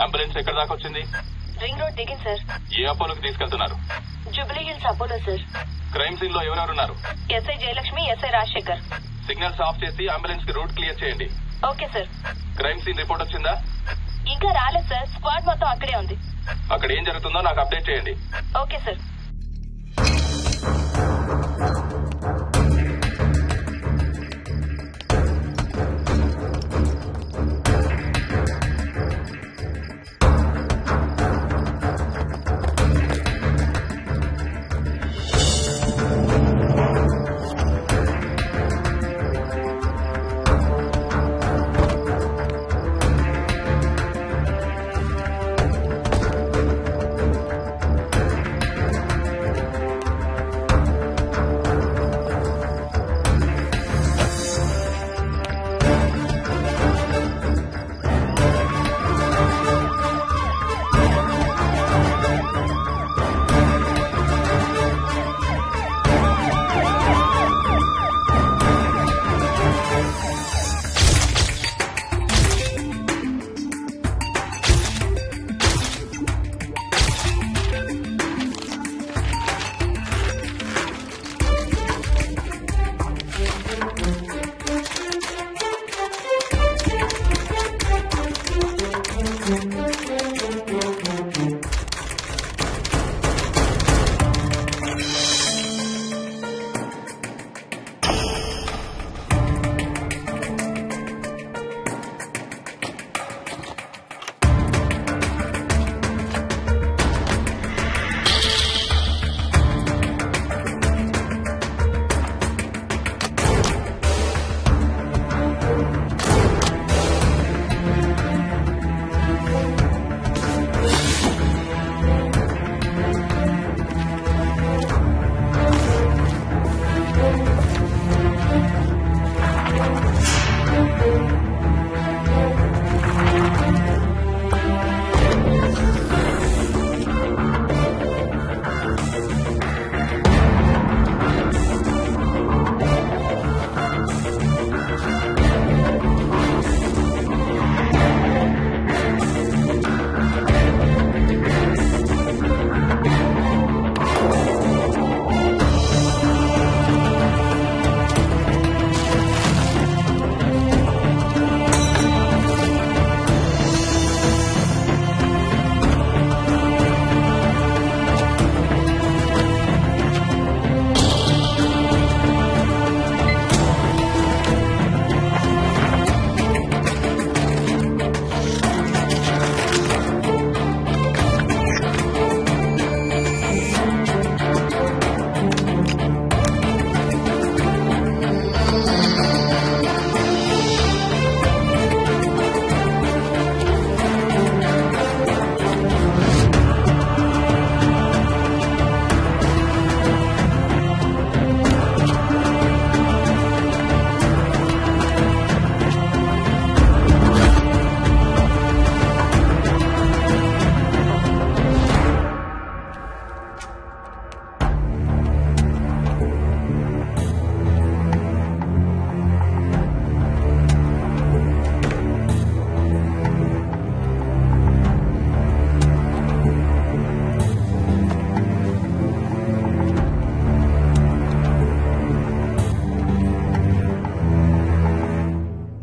Ambulance ఎక్కడ దాకా వచ్చింది? రింగ్ రోడ్ దిగింది సార్. ఏ అపోలోకి తీసుకెళ్తున్నారు? Jubilee Hills Apollo sir. Crime scene లో ఎవరెవరున్నారు? SI Jayalakshmi, SI Rajasekhar. Signals off చేసి అంబులెన్స్ కి రూట్ క్లియర్ చేయండి. Okay sir. Crime scene report వచ్చిందా? ఇంకా రాలేదు సార్. స్క్వాడ్ మొత్తం అక్కడే ఉంది. అక్కడ ఏం జరుగుతుందో నాకు అప్డేట్ చేయండి. Okay sir.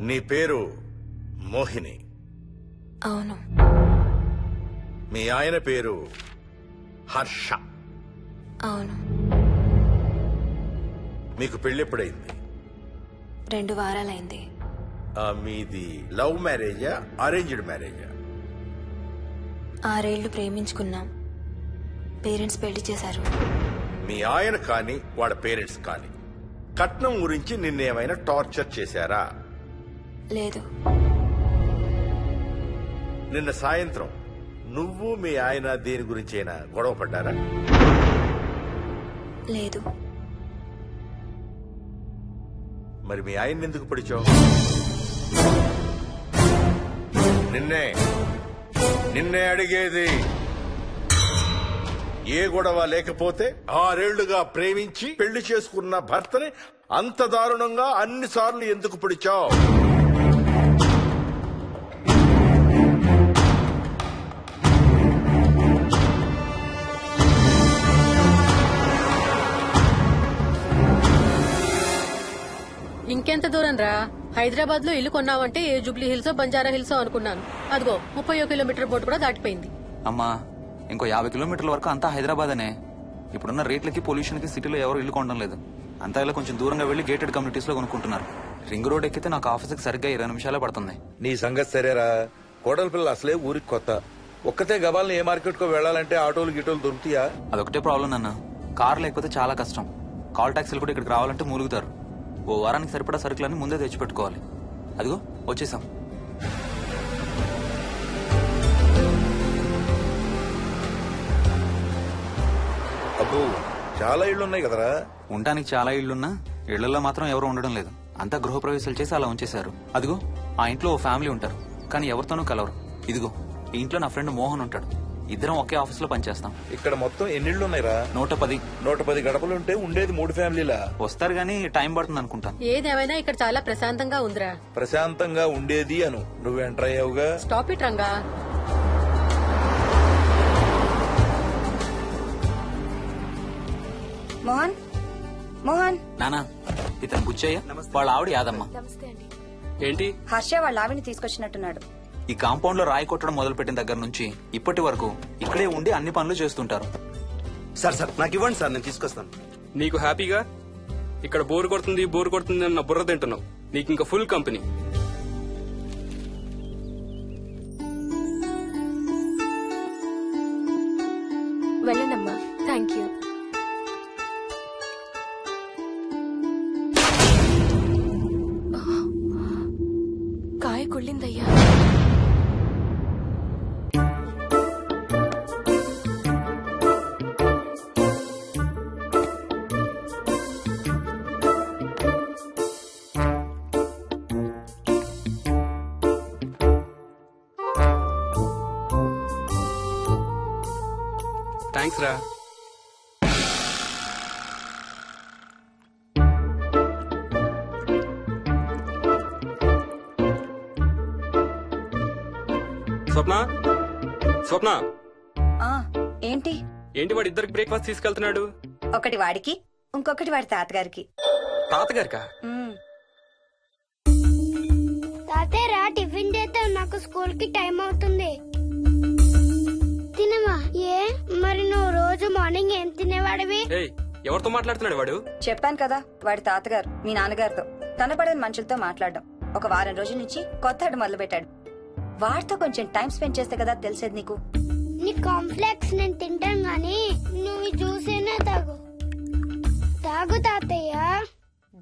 నీ పేరు మోహిని? అవును. మీ ఆయన పేరు హర్ష? అవును. మీకు పెళ్ళెప్పుడైంది? 2 వారాలైంది. మీది లవ్ మ్యారేజా అరేంజ్డ్ మ్యారేజా? 6 ఏళ్లు ప్రేమించుకున్నాం. పేరెంట్స్ పెళ్లి చేశారు. మీ ఆయన కానీ వాళ్ళ పేరెంట్స్ కానీ కట్నం గురించి నిన్నేమైనా టార్చర్ చేశారా? లేదు. నిన్న సాయంత్రం నువ్వు మీ ఆయన దేని గురించైనా గొడవ పడ్డారా? లేదు. మరి మీ ఆయన ఎందుకు పిడిచావు? నిన్నే అడిగేది. ఏ గొడవ లేకపోతే 6 ఏళ్లుగా ప్రేమించి పెళ్లి చేసుకున్న భర్తని అంత దారుణంగా అన్నిసార్లు ఎందుకు పిడిచావు? దూరం రా. హైదరాబాద్ లో ఇల్లు కొన్నావంటే ఏ జూబ్లీ హిల్స్ బంజారా హిల్స్ అనుకున్నాను. అదిగో 31 కిలోమీటర్ బోర్డు కూడా దాటిపోయింది. అమ్మా ఇంకో 50 కిలోమీటర్ల వరకు అంతా హైదరాబాద్ అనే. ఇప్పుడున్న రేట్లకి పొల్యూషన్ కి సిటీలో ఎవరు ఇల్లు కొనడం లేదు. అంతా ఇలా కొంచెం దూరంగా వెళ్లి గేటెడ్ కమ్యూనిటీస్ లో కొనుక్కుంటున్నారు. రింగ్ రోడ్ ఎక్కితే నాకు ఆఫీస్కి సరిగ్గా 20 నిమిషాలే పడుతుంది. నీ సంగతి సరేరా, కోడల పిల్ల అసలే ఊరికి కొత్త. ఒక్కతే గబాల్ని ఏ మార్కెట్ కో వెళ్లాలంటే ఆటోలు గిటోలు దొరుకుతాయా? అదొకటే ప్రాబ్లం నాన్న. కార్ లేకపోతే చాలా కష్టం. కాల్ టాక్సీలు కూడా ఇక్కడికి రావాలంటే మూలుగుతారు. ఓ వారానికి సరిపడా సరుకులన్నీ ముందే తెచ్చిపెట్టుకోవాలి. అదిగో వచ్చేసాం. అబ్బో చాలా ఇళ్లు ఉన్నాయి కదరా. ఉండటానికి చాలా ఇళ్లున్నా ఇళ్లలో మాత్రం ఎవరు ఉండడం లేదు. అంతా గృహప్రవేశాలు చేసి అలా ఉంచేశారు. అదిగో ఆ ఇంట్లో ఓ ఫ్యామిలీ ఉంటారు, కానీ ఎవరితోనూ కలవరు. ఇదిగో ఈ ఇంట్లో నా ఫ్రెండ్ మోహన్ ఉంటాడు. ఇద్దరం ఒకే ఆఫీస్ లో పనిచేస్తాం. ఇక్కడ మొత్తం ఎన్ని ఇళ్లు ఉన్నాయిరా? 110. 110 గడపలుంటే ఉండేది 3 ఫ్యామిలీలా. వస్తారు గానీ టైం పడుతుంది అనుకుంటాను. ఏదేమైనా ఇక్కడ చాలా ప్రశాంతంగా ఉందిరా. ప్రశాంతంగా ఉండేది అను, నువ్వు ఎంటర్ అయ్యావుగా. Stop it Ranga. మోహన్ మోహన్ నానా ఇతను బుచ్చయ్య, వాళ్ళ ఆవిడ యాదమ్మ. ఏంటి? హర్ష వాళ్ళ ఆవిని తీసుకొచ్చినట్టున్నాడు. ఈ కాంపౌండ్ లో రాయి కొట్టడం మొదలుపెట్టిన దగ్గర నుంచి ఇప్పటి వరకు ఇక్కడే ఉండి అన్ని పనులు చేస్తుంటారు. సార్ నాకు ఇవ్వండి సార్, నేను తీసుకొస్తాను. నీకు హ్యాపీగా ఇక్కడ బోర్ కొడుతుంది అన్న బుర్ర తింటున్నావు. నీకు ఇంకా ఫుల్ కంపెనీ. వెళ్ళండమ్మా. Thank you. కాయ కుళ్ళిందయ్యా. థ్యాంక్స్ రా. స్వప్న ఆ ఏంటి ఏంటి వాడు ఇద్దరికి బ్రేక్ఫాస్ట్ తీసుకెళ్తున్నాడు? ఒకటి వాడికి, ఇంకొకటి వాడి తాతగారికి. తాతగారికా? తాతయ్య టిఫిన్ చేద్దాం, నాకు స్కూల్ కి టైం అవుతుంది. తినమా? ఏ మరి నువ్వు రోజు మార్నింగ్ ఏం తినేవాడివి? ఎవరితో మాట్లాడుతున్నాడు వాడు? చెప్పాను కదా, వాడి తాతగారు మీ నాన్నగారితో కనపడని మనుషులతో మాట్లాడడం. ఒక వారం రోజుల నుంచి కొత్త ఆట మొదలు పెట్టాడు. వాడితో కొంచెం టైం స్పెండ్ చేస్తే కదా తెలిసేది నీకు. నీ కాంప్లెక్స్ నేను తింటాను గానీ నువ్వు జ్యూసేనే తాగు. తాగు తాతయ్య.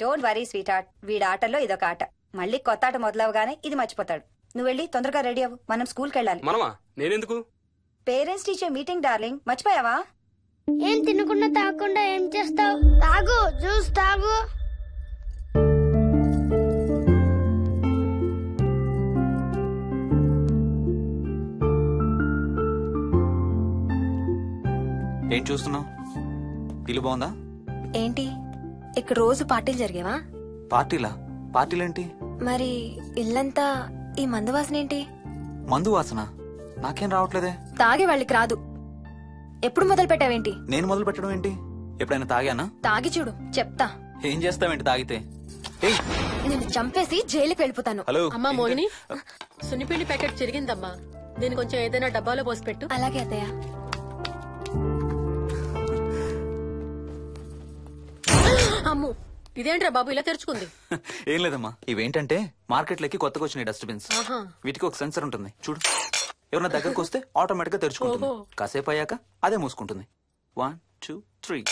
డోంట్ వరీ స్వీట్ హార్ట్, వీడి ఆటల్లో ఇదొక ఆట. మళ్ళీ కొత్త ఆట మొదలవగానే ఇది మర్చిపోతాడు. నువ్వు వెళ్ళి తొందరగా రెడీ అవ్వు, మనం స్కూల్కి వెళ్ళాలి. మనమా? నేనెందుకు? పేరెంట్స్ టీచర్ మీటింగ్ డార్లింగ్, మర్చిపోయావా? ఏం తినకుండా తాగకుండా ఏం చేస్తావు? తాగు, జ్యూస్ తాగు. ఏం చూస్తున్నావు? ఇల్లు బాగుందా? ఏంటి ఇక్కడ రోజు పార్టీలు జరిగేవా? పార్టీలేంటి? మరి ఇల్లంతా ఈ మందు వాసన ఏంటి? మందు వాసన నాకేం రావట్లేదే. తాగే వాళ్ళకి రాదు. ఎప్పుడు మొదలు పెట్టావేంటి? నేను మొదలు పెట్టడం ఏంటి? ఎప్పుడైనా తాగానా? తాగి చూడు, చెప్తా. ఏం చేస్తావేంటి తాగితే? నేను చంపేసి జైలుకి వెళ్ళిపోతాను. హలో అమ్మా మోహిని, సున్నిపిండి ప్యాకెట్ చిరిగిందమ్మా. దీని కొంచెం ఏదైనా డబ్బాలో పోసి పెట్టు. అలాగే అత్తయ్య. అమ్ము, ఇదేంట్రా బాబు ఇలా తెరుచుకుంది? ఏం లేదమ్మా, ఇవేంటంటే మార్కెట్లోకి కొత్తగా వచ్చిన డస్ట్బిన్స్. ఆహా. వీటికి ఒక సెన్సర్ ఉంటుంది చూడు. ఎవరైనా దగ్గరకు వస్తే ఆటోమేటిక్ గా తెరుచుకుంటుంది. కాసేపు అయ్యాక అదే మూసుకుంటుంది. 1 2 3.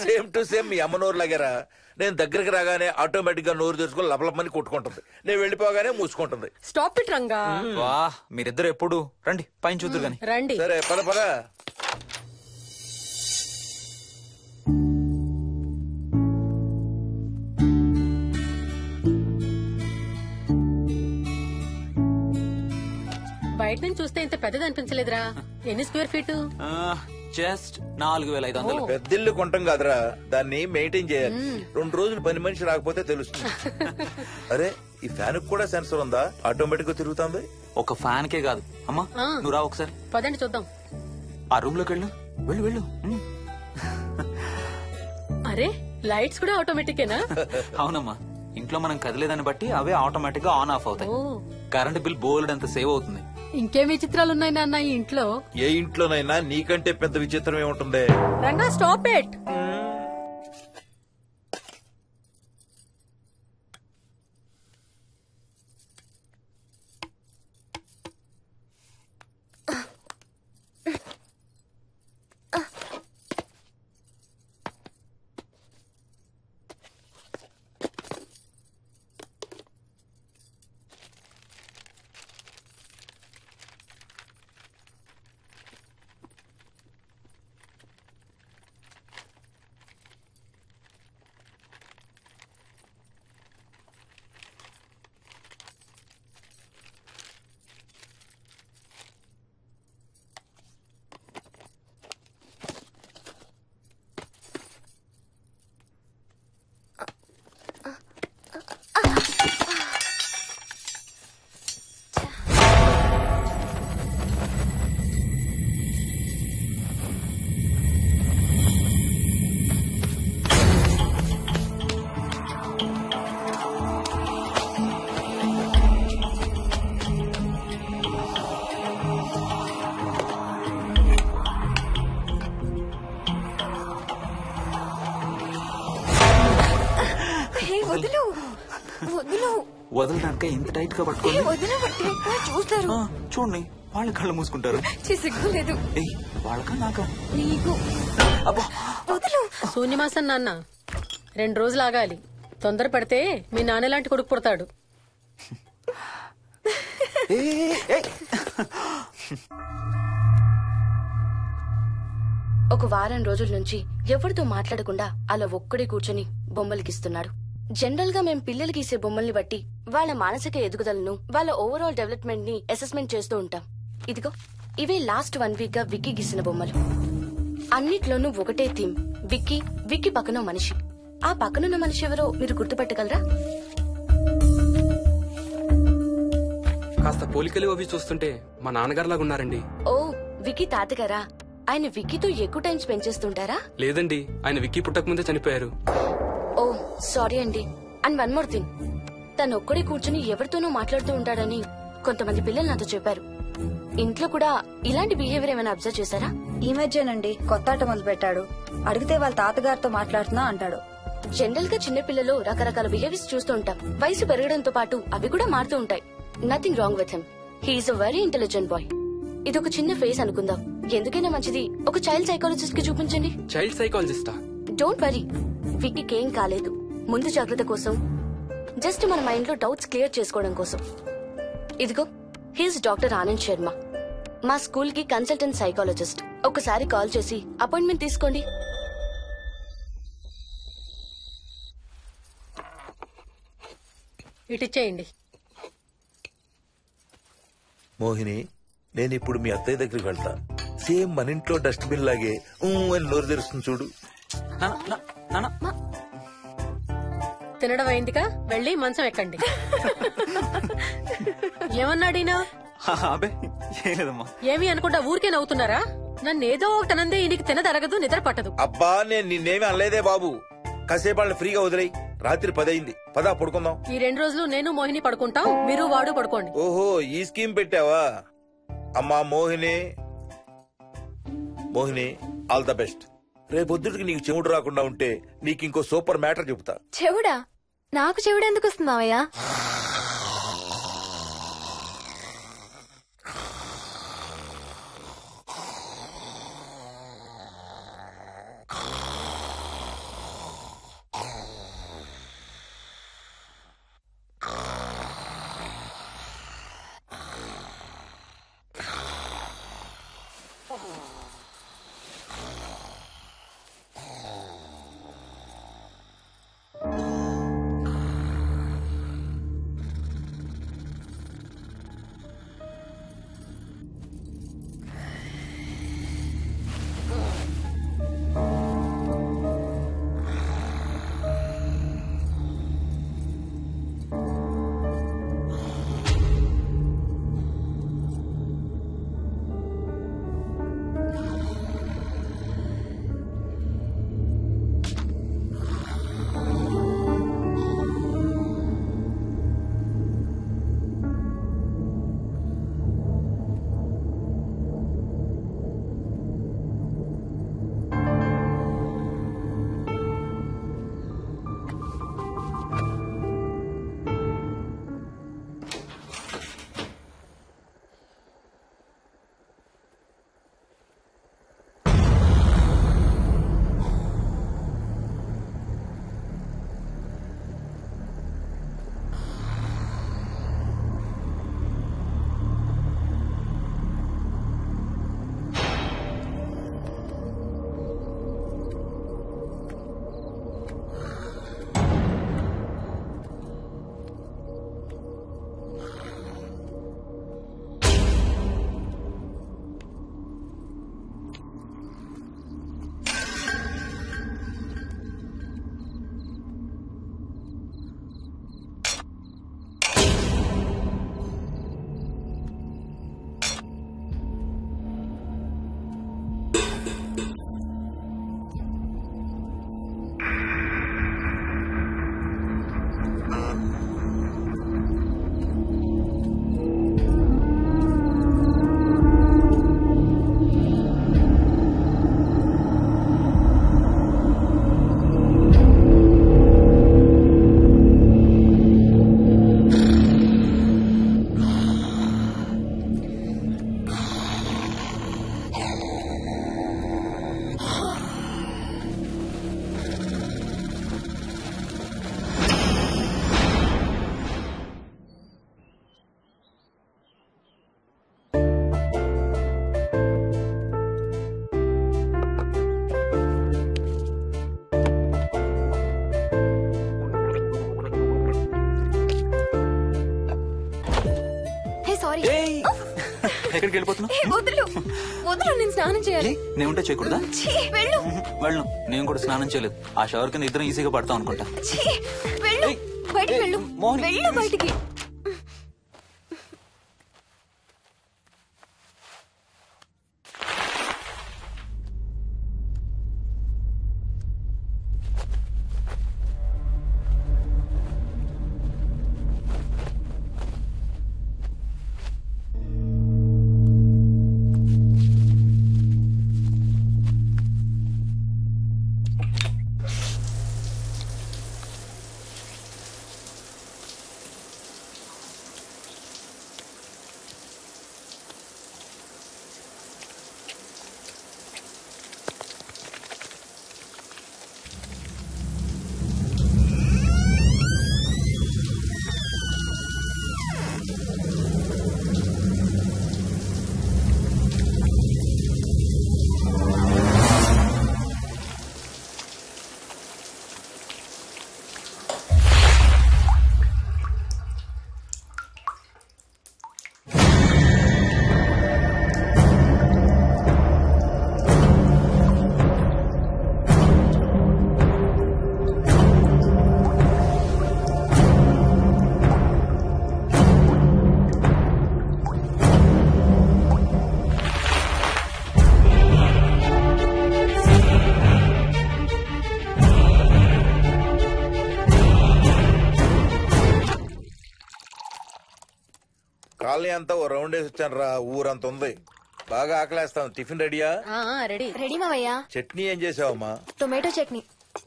సేమ్ టు సేమ్ మీ అమ్మ నోరు లాగారా. నేను దగ్గరికి రాగానే ఆటోమేటిక్ గా నోరు తెరుచుకొని లపలపని కొట్టుకుంటుంది. నేను వెళ్ళిపోగానే మూసుకుంటుంది. Stop it Ranga. వా, మీరిద్దరు ఎప్పుడు రండి పైన చూద్దరు గాని. రండి. సరే పద పద. బయట నుంచి చూస్తే ఇంత పెద్దది అనిపించలేదురా. ఎన్ని స్క్వేర్ ఫీట్? జస్ట్ 4500. పెద్దిల్లు కొంటాం కాదురా, దాన్ని మెయింటైన్ చేయాలి. 2 రోజులు పని మనిషి రాకపోతే తెలుస్తుంది. అరే ఈ ఫ్యాన్ కూడా సెన్సర్ ఉందా? ఆటోమేటిక్ గా తిరుగుతుంది. ఒక ఫ్యాన్ కే కాదు. అమ్మా నువ్వు రా ఒకసారి. పదండి చూద్దాం. ఆ రూమ్ లోకి వెళ్ళు. అరే లైట్స్ కూడా ఆటోమేటికేనా? అవునమ్మా, ఇంట్లో మనం కదిలేదాన్ని బట్టి అవే ఆటోమేటిక్ గా ఆన్ ఆఫ్ అవుతాయి. ఓ కరెంట్ బిల్ బోల్డ్ అంత సేవ్ అవుతుంది. ఇంకేం విచిత్రాలు ఉన్నాయి నాన్న ఈ ఇంట్లో. ఏ ఇంట్లోనైనా నీకంటే పెద్ద విచిత్రం ఏముంటుంది? Ranga stop it. వదలడానిక ఇంత టైట్ గా పట్టుకోండి. చూస్తారు. చూడండి వాళ్ళ కళ్ళు మూసుకుంటారు. సిగ్గులేదు వాళ్ళకా నాకా? నీకు. అబ్బా శూన్యమాసం నాన్న 2 రోజులు ఆగాలి. తొందర పడితే మీ నాన్న లాంటి కొడుకు పుడతాడు. ఒక వారం రోజుల నుంచి ఎవరితో మాట్లాడకుండా అలా ఒక్కడే కూర్చొని బొమ్మలు గీస్తున్నాడు. జనరల్ గా మేం పిల్లలు గీసే బొమ్మల్ని బట్టి వాళ్ళ మానసిక ఎదుగుదలను, వాళ్ళ ఓవరాల్ డెవలప్మెంట్ ని అసెస్మెంట్ చేస్తూ ఉంటాం. ఇదిగో ఇవే లాస్ట్ 1 వీక్ గా విక్కీ గీసిన బొమ్మలు. అన్నిట్లోనూ ఒకటే థీమ్, విక్కీ, విక్కీ పక్కన మనిషి. ఆ పక్కనున్న మనిషి ఎవరో మీరు గుర్తుపట్టగలరా? కాస్త పోలికలు అవి చూస్తుంటే మా నాన్నగారులాగా ఉన్నారండి. ఓ విక్కీ తాతగారా? ఆయన విక్కీతో ఎక్కువ టైం స్పెండ్ చేస్తుంటారా? లేదండి, ఆయన విక్కీ పుట్టక ముందే చనిపోయారు. ఓ సారీ అండి. అండ్ 1 మోర్ థింగ్, తను ఒక్కడే కూర్చుని ఎవరితోనూ మాట్లాడుతూ ఉంటాడని కొంతమంది పిల్లలు నాతో చెప్పారు. ఇంట్లో కూడా ఇలాంటి బిహేవియర్ ఏమైనా అబ్జర్వ్ చేశారా? ఈ మధ్యనండి కొత్త ఆట మొదలు పెట్టాడు. అడిగితే వాళ్ళ తాతగారితో మాట్లాడుతున్నా అంటాడు. జనరల్ గా చిన్న పిల్లలు రకరకాల బిహేవియర్స్ చూస్తూ ఉంటాం. వయసు పెరగడంతో పాటు అవి కూడా మారుతూ ఉంటాయి. Nothing wrong with him. He's a very intelligent boy. ఇదొక చిన్న ఫేస్ అనుకుందాం. ఎందుకైనా మంచిది ఒక చైల్డ్ సైకాలజిస్ట్ కి చూపించండి. చైల్డ్ సైకాలజిస్టా? డోంట్ వరీ, విక్కీకి ఏం కాలేదు. ముందు జాగ్రత్త కోసం, జస్ట్ మన మైండ్ లో డౌట్స్ క్లియర్ చేసుకోవడం కోసం. ఇదిగో హీస్ డాక్టర్ ఆనంద్ శర్మ, మా స్కూల్ కి కన్సల్టెంట్ సైకాలజిస్ట్. ఒకసారి కాల్ చేసి అపాయింట్మెంట్ తీసుకోండి. ఇటిచ్చేయండి. మోహిని, నేను ఇప్పుడు మీ అత్తయ్య దగ్గరికి వెళ్తా. సేమ్ మన ఇంట్లో డస్ట్ బిన్ లాగే అని నోరు తెరుస్తుంది చూడు. తినడం అయిందిగా, వెళ్ళి మంచం ఎక్కండి. ఏమన్నాడీనా? అబే ఏం లేదమ్మా. ఏమి అనుకుంటా ఊరికే నవ్వుతున్నారా? నన్ను ఏదో ఒకటి అనందే ఈయనకి తినదరగదు, నిద్ర పట్టదు. అబ్బా నేను నిన్నేమి అనలేదే బాబు. కాసేపు వాళ్ళని ఫ్రీగా వదిలేయి. రాత్రి 10 అయింది, పదా పడుకుందాం. ఈ 2 రోజులు నేను మోహిని పడుకుంటాం, మీరు వాడు పడుకోండి. ఓహో ఈ స్కీమ్ పెట్టావా? అమ్మా Mohini, Mohini all the best. రేపొద్దుటికి నీకు చెవుడు రాకుండా ఉంటే నీకు ఇంకో సూపర్ మ్యాటర్ చెబుతా. చెవుడా? నాకు చెవుడు ఎందుకు వస్తుంది మావయ్య? ఎక్కడికి వెళ్ళిపోతున్నావు? వదులు వదులు, నేను స్నానం చేయాలి. నేను ఉంటే చేయకూడదా? వెళ్ళు. వెళ్ళను, నేను కూడా స్నానం చేయలేదు. ఆ షవర్ కింద ఇద్దరం ఈజీగా పడతాం అనుకుంటా. వెళ్ళు, బయటికి వెళ్ళు. మోహిని. వెళ్ళు బయటికి. కాలనీ అంతా ఓ రౌండ్ వేసి వచ్చాను రా. ఊరంత ఉంది. బాగా ఆకలేస్తాం. టిఫిన్ రెడీయా? రెడీ. రెడీ మావయ్య. చట్నీ ఏం చేసావమ్మా? టొమాటో చట్నీ.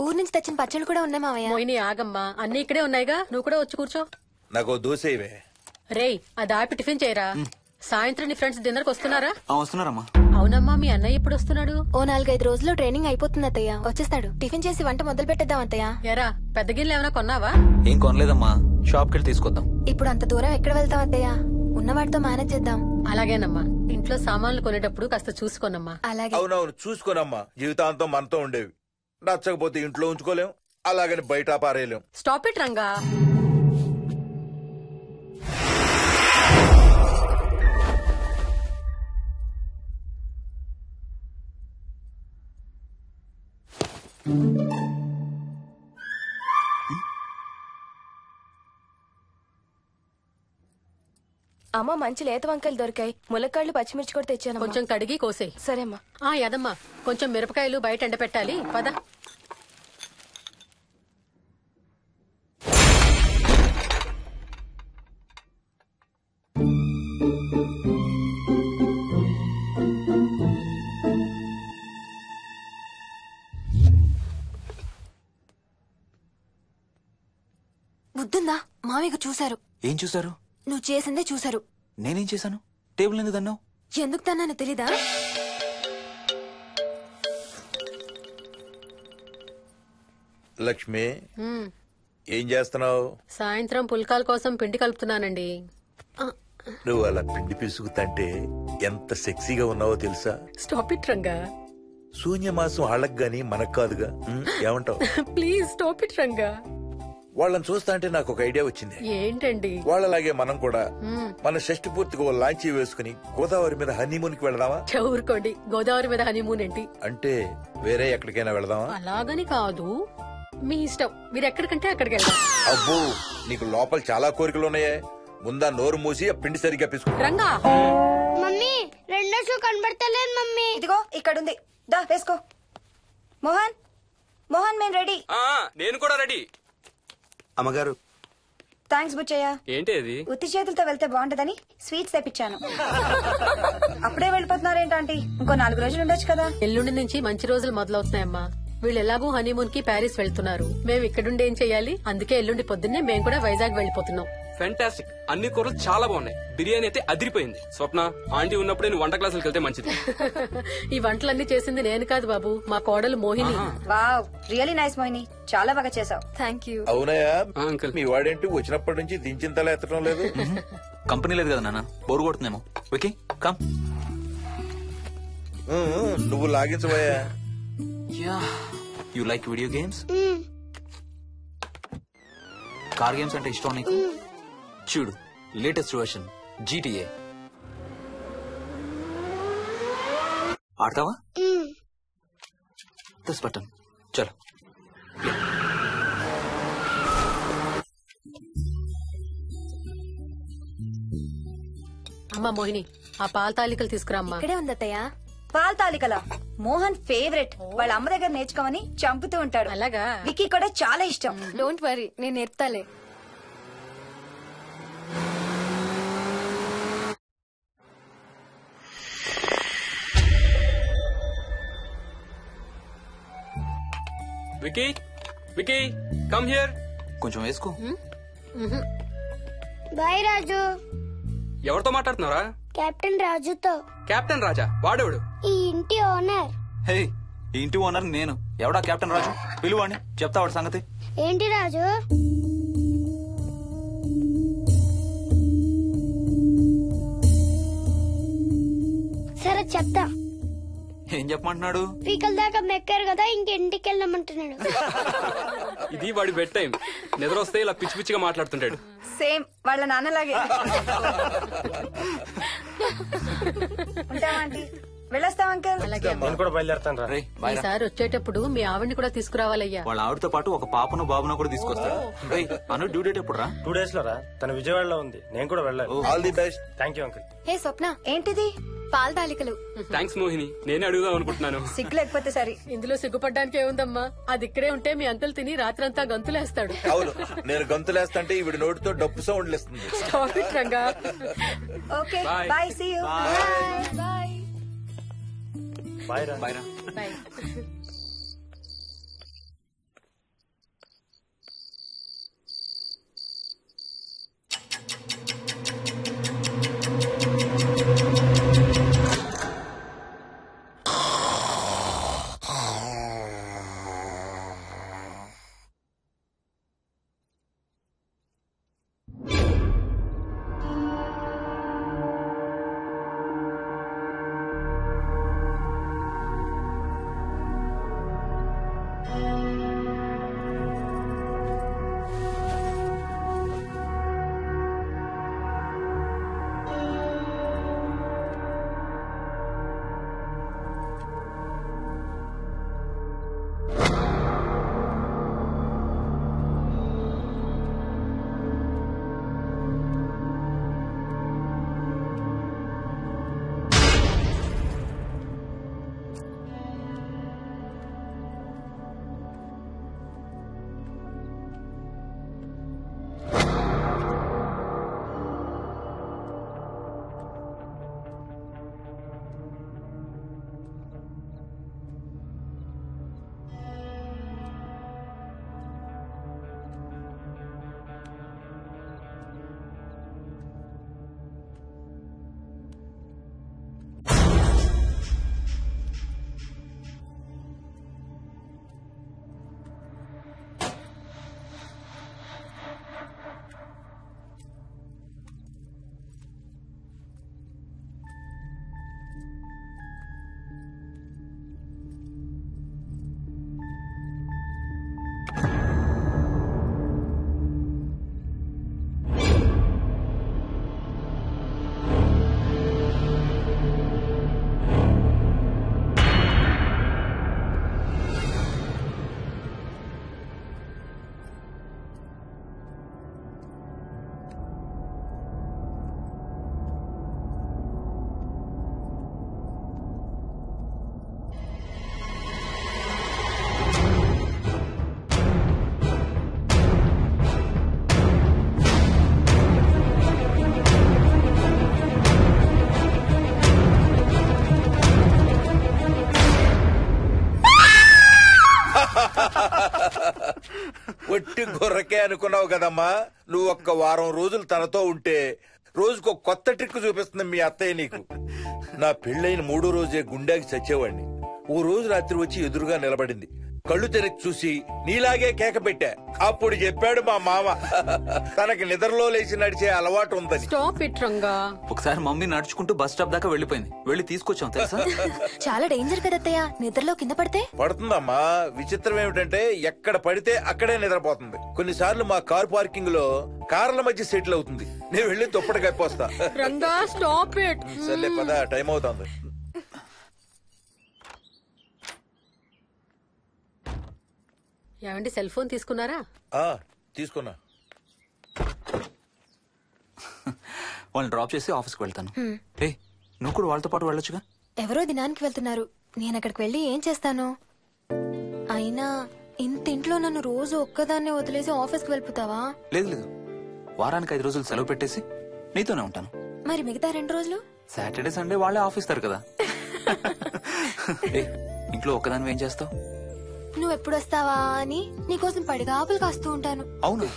ఊరు నుంచి తెచ్చిన పచ్చళ్ళు కూడా ఉన్నాయి మావయ్య. మోహిని ఆగమ్మా, అన్ని ఇక్కడే ఉన్నాయిగా, నువ్వు కూడా వచ్చి కూర్చో. నాకు దోశ ఇవే. రేయ్, అది ఆపి టిఫిన్ చేయరా. సాయంత్రం నీ ఫ్రెండ్స్ డిన్నర్ కి వస్తున్నారా? వస్తున్నారమ్మా. అవునమ్మా, మీ అన్నయ్య ఎప్పుడు వస్తున్నాడు? ఓ 4-5 రోజుల్లో ట్రైనింగ్ అయిపోతుంది అత్తయ్య, వచ్చేస్తాడు. టిఫిన్ చేసి వంట మొదలు పెట్టేద్దాం అత్తయ్య. ఎరా, పెద్ద గిన్నెలు ఏమైనా కొన్నావా? ఏం కొనలేదమ్మా, షాప్ కెళ్ళి తీసుకొద్దాం. ఇప్పుడు అంత దూరం ఎక్కడ వెళ్తాం అత్తయ్య? ఉన్న వాటితో మేనేజ్ చేద్దాం. అలాగేనమ్మా, ఇంట్లో సామాన్లు కొనేటప్పుడు కాస్త చూసుకోనమ్మా. అలాగే. అవునవును, చూసుకోనమ్మా. జీవితాంతం మనతో ఉండేవి. నచ్చకపోతే ఇంట్లో ఉంచుకోలేం, అలాగని బయట పారేయలేం. Stop it Ranga. అమ్మ, మంచి లేత వంకాయలు దొరికాయి. ములక్కాళ్ళు, పచ్చిమిర్చి కూడా తెచ్చాను. కొంచెం కడిగి కోసేయ్. సరేమ్మా. యదమ్మా, కొంచెం మిరపకాయలు బయట ఎండపెట్టాలి. పద. బుద్ధుందా? మామయ్యకు చూశారు. ఏం చూసారు? నువ్వు చేసిందే చూశారు. నేనేం చేశాను? టేబుల్ ఎందుకు దన్నావు? ఎందుకు తన్నాను తెలీదా? లక్ష్మి, ఏం చేస్తున్నావు? సాయంత్రం పుల్కాల కోసం పిండి కలుపుతున్నానండి. నువ్వు అలా పిండి పిసుకుతంటే ఎంత సెక్సీగా ఉన్నావో తెలుసా? Stop it Ranga. శూన్యమాసం వాళ్ళకి గాని మనకు కాదుగా. ఏమంటావు? Please stop it Ranga. వాళ్ళని చూస్తా అంటే నాకు ఒక ఐడియా వచ్చింది. ఏంటండి? వాళ్ళలాగే మనం కూడా మన షష్టి పూర్తిగా ఓ లాంచీ వేసుకుని గోదావరి మీద హనీమూన్ కి వెళదామా? ఊరుకోండి, గోదావరి మీద హనీమూన్ ఏంటి? అంటే వేరే ఎక్కడికైనా వెళదామా? అలాగని కాదు, మీ ఇష్టం. మీరు ఎక్కడికంటే అక్కడికి వెళ్దాం. అబ్బో, నీకు లోపల చాలా కోరికలు ఉన్నాయే. ముందా నోరు మూసి ఆ పిండి సరిగ్గా పిసుకు. రంగా. మమ్మీ, రెండో షూ కనబడతలేదు మమ్మీ. ఇదిగో ఇక్కడుంది, దా వేసుకో. మోహన్, మోహన్, మేము రెడీ. నేను కూడా రెడీ. అమ్మగారు. థ్యాంక్స్ బుచ్చయ్య. ఏంటి అది? ఉత్తి చేతులతో వెళ్తే బాగుంటదని స్వీట్స్ తెప్పించాను. అప్పుడే వెళ్ళిపోతున్నారేంటి? ఇంకో 4 రోజులు ఉండొచ్చు కదా. ఎల్లుండి నుంచి మంచి రోజులు మొదలవుతున్నాయమ్మా. వీళ్ళు ఎలాగూ హనీమూన్ కి ప్యారిస్ వెళ్తున్నారు. మేము ఇక్కడుండి ఏం చెయ్యాలి? అందుకే ఎల్లుండి పొద్దున్నే మేము కూడా వైజాగ్ వెళ్ళిపోతున్నాం. ఫెంటాస్టిక్. అన్ని కూరలు చాలా బాగున్నాయి. బిర్యానీ అయితే అదిరిపోయింది. స్వప్న, ఆంటీ ఉన్నప్పుడు నేను వంట క్లాసులకు వెళ్తే మంచిది. ఈ వంటలన్నీ చేసింది నేను కాదు బాబు, మా కోడలు Mohini. Wow, really nice Mohini, చాలా బాగా చేసావు. Thank you. అవునయ్యా, అంకుల్. మీ వాడేంటి వచ్చినప్పటి నుంచి దించింతలా ఎత్తడం లేదు? కంపెనీ లేదు కదా నాన్న, బోరు కొడుతుందేమో. Okay, come. నువ్వు లాగించబోయా? You like video games? Car games అంటే ఇష్టం నీకు? చూడు, లేటెస్ట్ వర్షన్ GTA. ఆడతావా? దస్ బటన్ చలో. అమ్మా మోహిని, ఆ పాల తాలికలు తీసుకురామ్మా. ఇక్కడే ఉంది అత్తయ్య. పాల తాలికల మోహన్ ఫేవరెట్. వాళ్ళ అమ్మ దగ్గర నేర్చుకోమని చంపుతూ ఉంటాడు. అలాగా? వికీ కూడా చాలా ఇష్టం. డోంట్ వరీ, నేను నేర్పుతాలే. Vicky, Vicky, come here. కొంచెం వేసుకో. బాయ్ రాజు. ఎవరితో మాట్లాడుతున్నారా? కెప్టెన్ రాజుతో. కెప్టెన్ రాజా? వాడేవాడు? ఈ ఇంటి ఓనర్. హే, ఈ ఇంటి ఓనర్ నేను. ఎవడా కెప్టెన్ రాజు? పిలువాడిని, చెప్తా వాడి సంగతి. ఏంటి రాజు? సరే చెప్తా. ఏం చెప్పమంటున్నాడు? పీకల దాకా మెక్కారు కదా, ఇంటికి వెళ్ళమంటున్నాడు. ఇది వాడి బెడ్ టైం. నిద్ర వస్తే ఇలా పిచ్చి పిచ్చిగా మాట్లాడుతుంటాడు. సేమ్ వాళ్ళ నాన్నలాగే. ఉంటావా ఆంటీ? వెళ్ళొస్తాం అంకల్. అలాగే అమ్మా. నేను కూడా బయలుదేరుతాను రా. రే బాయ్ రా. ఈసారి వచ్చేటప్పుడు మీ ఆవిడ్ని కూడా తీసుకురావాలయ్యా. వాళ్ళ ఆవిడతో పాటు ఒక పాపను బాబును కూడా తీసుకొస్తాడు. రేయ్, అను డ్యూ డేట్ ఎప్పుడు రా? 2 days లో రా. తన విజయవాడలో ఉంది, నేను కూడా వెళ్ళాలి. All the best. Thank you uncle. Hey Swapna, ఏంటిది? పాల తాలికలు. థ్యాంక్స్ మోహిని, నేనే అడుగుదాం అనుకుంటున్నాను. సిగ్గు లేకపోతే సరే. ఇందులో సిగ్గుపడ్డానికి ఏముందమ్మా? అది ఇక్కడే ఉంటే మీ అంకుల్ తిని రాత్రంతా గంతులేస్తాడు. అవును, నేను గంతులేస్తంటే ఈవిడ నోటితో డప్పు సౌండ్లు ఇస్తుంది. Stop it, Ranga. Okay Bye. Bye, see you. Bye. Bye రా. బాయ్ రా. Bye. ఒట్టి గొర్రకే అనుకున్నావు కదమ్మా. నువ్వు ఒక్క వారం రోజులు తనతో ఉంటే రోజుకు కొత్త ట్రిక్ చూపిస్తుంది మీ అత్తయ్య నీకు. నా పెళ్ళైన 3వ రోజే గుండెకి చచ్చేవాడిని. ఓ రోజు రాత్రి వచ్చి ఎదురుగా నిలబడింది. కళ్ళు తెరిచి చూసి నీలాగే కేక పెట్టా. అప్పుడు చెప్పాడు మా మామ తనకి నిద్రలో లేచి నడిచే అలవాటు ఉందని. Stop it, Ranga. ఒకసారి మమ్మీ నడుచుకుంటూ బస్ స్టాప్ దాకా వెళ్ళిపోయింది. వెళ్ళి తీసుకొచ్చాం తెలుసా. చాలా డేంజర్ కదా అత్తయ్య, నిద్రలో కింద పడితే. పడుతుందమ్మా. విచిత్రం ఏమిటంటే ఎక్కడ పడితే అక్కడే నిద్రపోతుంది. కొన్నిసార్లు మా కార్ పార్కింగ్ లో కార్ల మధ్య సెటిల్ అవుతుంది. నేను వెళ్ళి దుప్పటి కప్పొస్తా. Ranga, stop it. సర్లే పద, టైం అవుతుంది. ఏమండి సెల్ ఫోన్ తీసుకున్నారా? తీసుకున్నా. వాళ్ళని డ్రాప్ చేసి ఆఫీస్కి వెళ్తాను. ఏ నువ్వు కూడా వాళ్ళతో పాటు వెళ్ళొచ్చుగా. ఎవరో దినానికి వెళ్తున్నారు, నేను అక్కడికి వెళ్ళి ఏం చేస్తాను? అయినా ఇంత ఇంట్లో నన్ను రోజు ఒక్కదాన్నే వదిలేసి ఆఫీస్కి వెళ్ళిపోతావా? లేదు లేదు, వారానికి 5 రోజులు సెలవు పెట్టేసి నీతోనే ఉంటాను. మరి మిగతా 2 రోజులు? సాటర్డే సండే వాళ్ళే ఆఫీస్ తారు కదా. ఇంట్లో ఒక్కదాని ఏం చేస్తావు? నువ్వు ఎప్పుడు వస్తావా అని నీకోసం పడిగాపులు కాస్తూ ఉంటాను. అవును.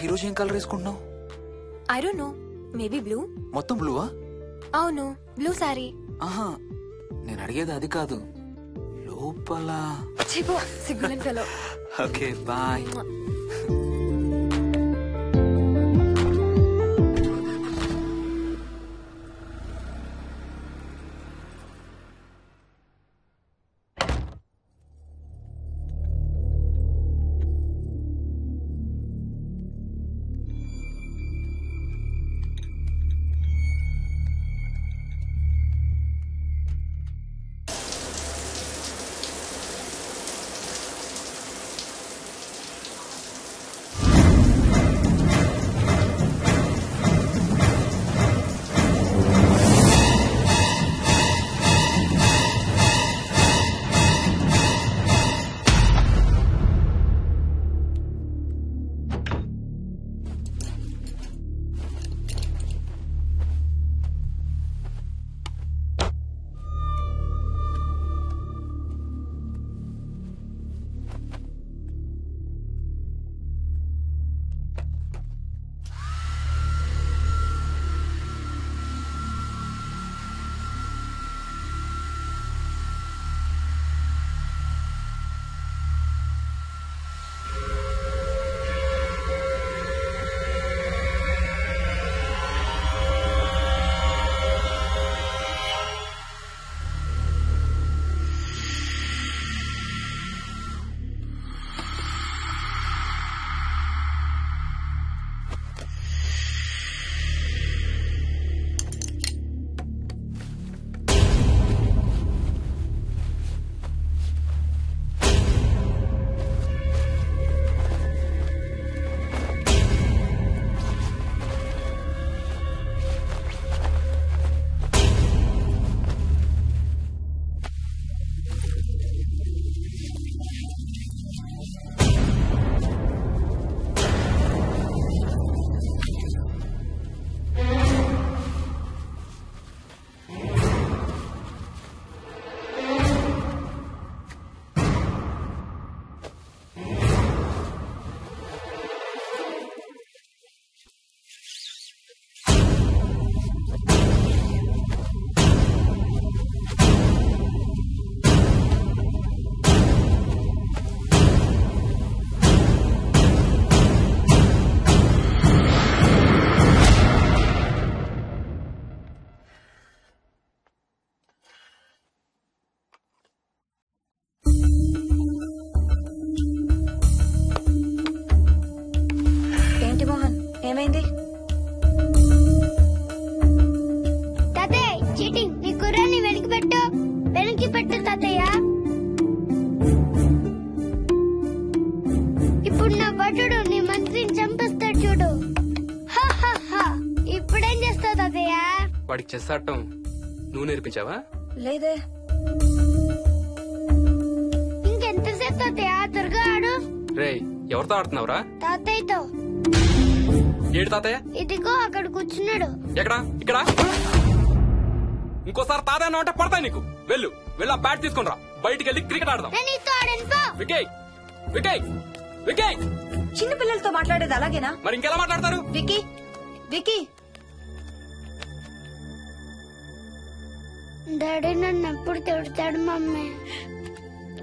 ఈరోజు ఏం కలర్ వేసుకుంటున్నావు? I don't know, maybe blue. మొత్తం బ్లూవా? అవును, బ్లూ సారీ. ఆహా, నేను అడిగేది అది కాదు, లోపల. సిగ్గులేని ఫెలో. Okay bye. ఏమైంది? తాతయ్య చీటింగ్, నీ కుర్రాన్ని వెనక్కి పెట్టు, వెనక్కి పెట్టు తాతయ్య. ఇప్పుడు నా భటుడు నీ మంత్రిని చంపేస్తాడు చూడు. ఇప్పుడేం చేస్తావు తాతయ్య? వాడికి చెస్ ఆడటం నువ్వు నేర్పించావా? లేదే. ఇంకెంతసేపు తాతయ్య? త్వరగా ఆడు. రేయ్, ఎవరితో ఆడుతున్నావురా? తాతయ్యతో. ఏడు తాతయ్య? ఇదిగో అక్కడ కూర్చున్నాడు. ఎక్కడా? ఇక్కడ. ఇంకోసారి తాతయ్య అంటే పడతాయి నీకు. వెళ్ళు వెళ్ళి ఆ బ్యాట్ తీసుకుని రా, బయటికి వెళ్ళి క్రికెట్ ఆడదాం. వికయ్ వికయ్ వికయ్. చిన్న పిల్లలతో మాట్లాడేది అలాగేనా? మరి ఇంకెలా మాట్లాడతారు? Wiki wiki. డాడీ నన్ను ఎప్పుడు తిడతాడు mummy?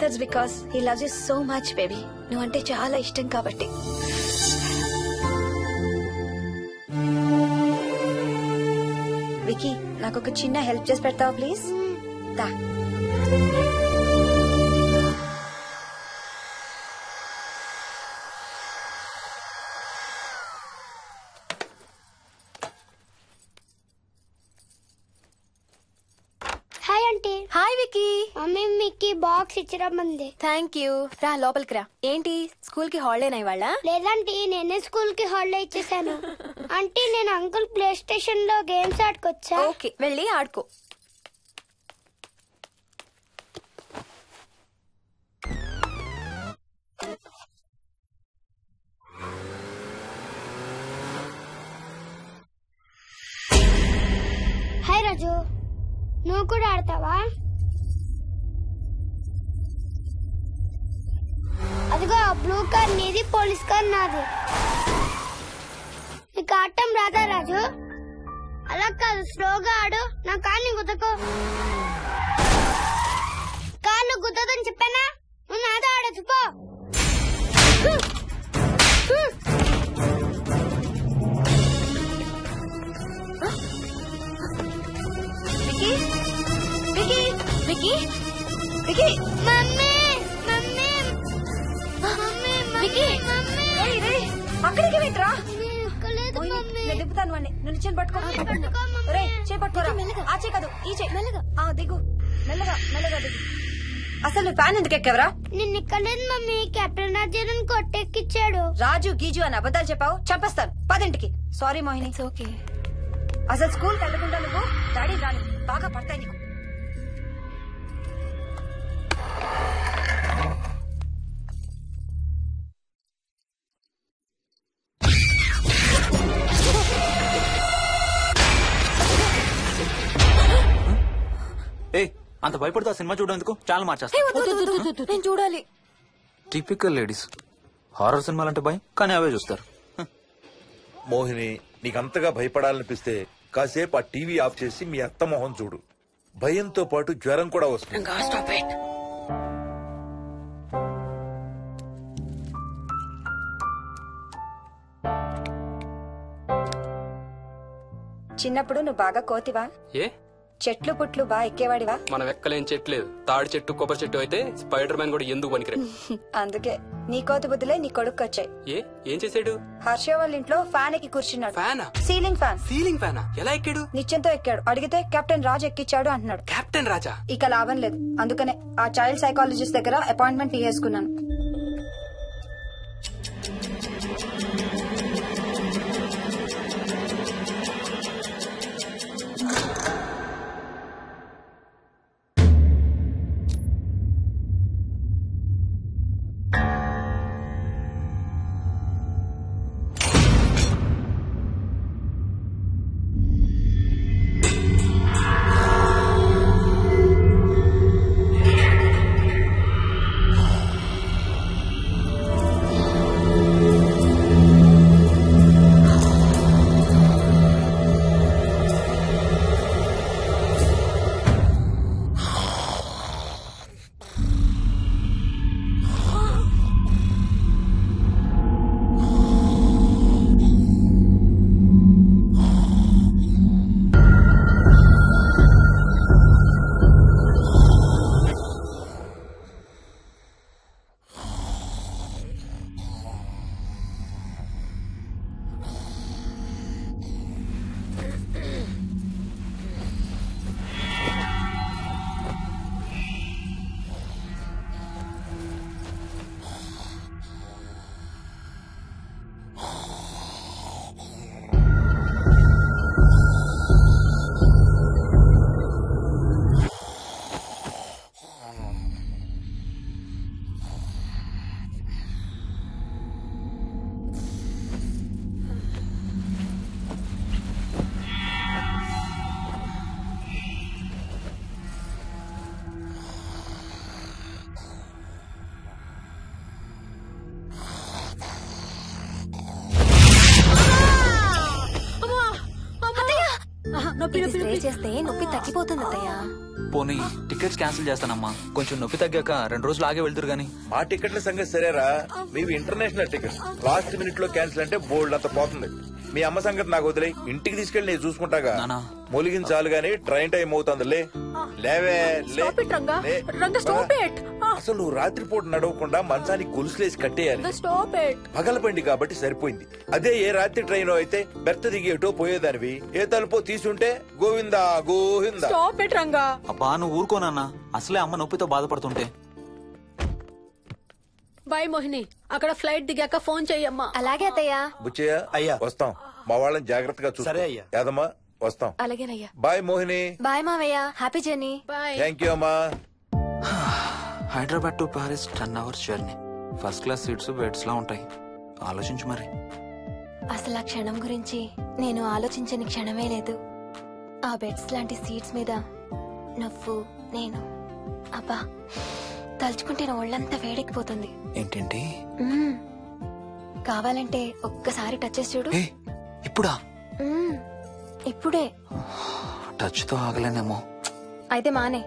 That's because he loves you so much baby. నువ్వంటే చాలా ఇష్టం కాబట్టి. వికీ, నాకు ఒక చిన్న హెల్ప్ చేసి పెడతావా ప్లీజ్? దా. Hi aunty. Hi Vicky. Mummy మీకు బాక్స్ ఇచ్చిరమ్మంది. Thank you. రా లోపలికి రా. ఏంటి స్కూల్ కి హాలిడేనా ఇవాళ? లేదంటే నేనే స్కూల్ కి హాలిడే ఇచ్చేసాను. అంటే నేను అంకుల్ ప్లే స్టేషన్ లో గేమ్స్ ఆడుకోవచ్చా? ఓకే, వెళ్ళి ఆడుకో. హాయ్ రాజు, నువ్వు కూడా ఆడతావా? అదిగో బ్లూ కార్ నీది, పోలీస్ కార్ నాది. నీకు ఆడటం రాదా రాజు? అలా కాదు, స్లోగా ఆడు. నా కార్ని గుద్దకు. కార్ను గుద్దదని చెప్పానా? నువ్వు నాతో ఆడచ్చు పో. Vicky, Vicky, Vicky, mummy mummy mummy Vicky. అక్కడికి వెంట్రా లేదు మమ్మీ. నేను దిగుతాను వాడిని. నువ్వు చేయి పట్టుకో. రే చేయి పట్టుకోరా. ఆ చేయి కాదు, ఈ చేయి. మెల్లగా. దిగు మెల్లగా మెల్లగా దిగు. అసలు నువ్వు ఫ్యాన్ ఎందుకు ఎక్కావరా? నిన్న ఎక్కలేదు మమ్మీ. కెప్టెన్ రాజు కొట్టెక్కిచ్చాడు. రాజు గీజు అని అబద్ధాలు చెప్పావు, చంపేస్తాను. 10ంటికి. సారీ మోహిని. It's okay. అసలు స్కూల్ వెళ్ళకుండా నువ్వు డాడీ రాని బాగా పడతాయి నీకు. ఏ అంత భయపడుతూ ఆ సినిమా చూడేందుకు చాలా మార్చేస్తా. నేను చూడాలి. Typical ladies. హారర్ సినిమాలంటే భయం, కానీ అవే చూస్తారు. మోహిని, నీకంతగా భయపడాలనిపిస్తే కాసేపు ఆ టీవీ ఆఫ్ చేసి మీ అత్త మొహం చూడు. భయంతో పాటు జ్వరం కూడా వస్తుంది. చిన్నప్పుడు నువ్వు బాగా కోతివా? ఏ చెట్లు పుట్లు బాగా ఎక్కేవాడివా? మనం ఎక్కలేని చెట్టు లేదు. తాడి చెట్టు, కొబ్బరి చెట్టు అయితే స్పైడర్ మ్యాన్ కూడా ఎందుకు పనికిరాడు. అందుకే నీ కోతి బుద్ధులే నీ కొడుకు వచ్చాయి. ఏం చేసాడు? హర్ష వాళ్ళ ఇంట్లో ఫ్యాన్ ఎక్కి కూర్చున్నాడు. ఫ్యానా? Ceiling fan. సీలింగ్ ఫ్యానా? ఎలా ఎక్కాడు? నిత్యంతో ఎక్కాడు. అడిగితే కెప్టెన్ రాజు ఎక్కిచ్చాడు అంటున్నాడు. కెప్టెన్ రాజా? ఇక లాభం లేదు. అందుకనే ఆ చైల్డ్ సైకాలజిస్ట్ దగ్గర అపాయింట్మెంట్ తీసుకున్నాను. స్ప్రే చేస్తే నొప్పి తగ్గిపోతుంది అత్తయ్య. పోనీ టికెట్స్ క్యాన్సిల్ చేస్తానమ్మా. కొంచెం నొప్పి తగ్గాక 2 రోజులు ఆగే వెళ్తురు గానీ. మా టికెట్ల సంగతి సరేరా, మీవి ఇంటర్నేషనల్ టికెట్స్. లాస్ట్ మినిట్ లో క్యాన్సిల్ అంటే బోల్డ్ అంత పోతుంది. మీ అమ్మ సంగతి నాకు వదిలే, ఇంటికి తీసుకెళ్లి నేను చూసుకుంటాగా. నానా మొలిగించాలు గాని ట్రైన్ టైం అవుతుంది లేవే లే. Stop it, Ranga. లే. Ranga, stop it. అసలు నువ్వు రాత్రిపూట నడవకుండా మంచానికి గొలుసులేసి కట్టేయాలి. Stop it. పగలబండి కాబట్టి సరిపోయింది. అదే ఏ రాత్రి ట్రైన్ అయితే బెర్త దిగి ఎటో పోయేదానివి. ఏ తలుపో తీసుంటే Govinda Govinda. Stop it, Ranga. అబ్బా నువ్వు ఊరుకోనన్నా, అసలే అమ్మ నొప్పితో బాధపడుతుంటే. బాయ్ మోహిని, అక్కడ ఫ్లైట్ దిగాక ఫోన్ చెయ్యమ్మా. అలాగే అత్తయ్య. బుచ్చయ్య అయ్యా. వస్తాం. మా వాళ్ళని జాగ్రత్తగా చూసుకో. సరే అయ్యా. యాదమ్మా వస్తాం. అలాగేనయ్యా. బాయ్ మోహిని. బాయ్ మావయ్య, happy journey. Bye. Thank you అమ్మా. Hyderabad to Paris 10 hours journey. First class seats beds లా ఉంటాయి. ఆలోచించు మరి. అసలు ఆ క్షణం గురించి నేను ఆలోచించని క్షణమే లేదు. ఆ బెడ్స్ లాంటి సీట్స్ మీద నువ్వు నేను, అబ్బా తలుచుకుంటే నా ఒళ్ళంతా వేడెక్కిపోతుంది. ఏంటేంటి? మ్మ్. కావాలంటే ఒక్కసారి టచ్ చేసి చూడు. ఏ ఇప్పుడా? మ్మ్. ఇప్పుడే. టచ్ తో ఆగలేనేమో. అయితే మానే.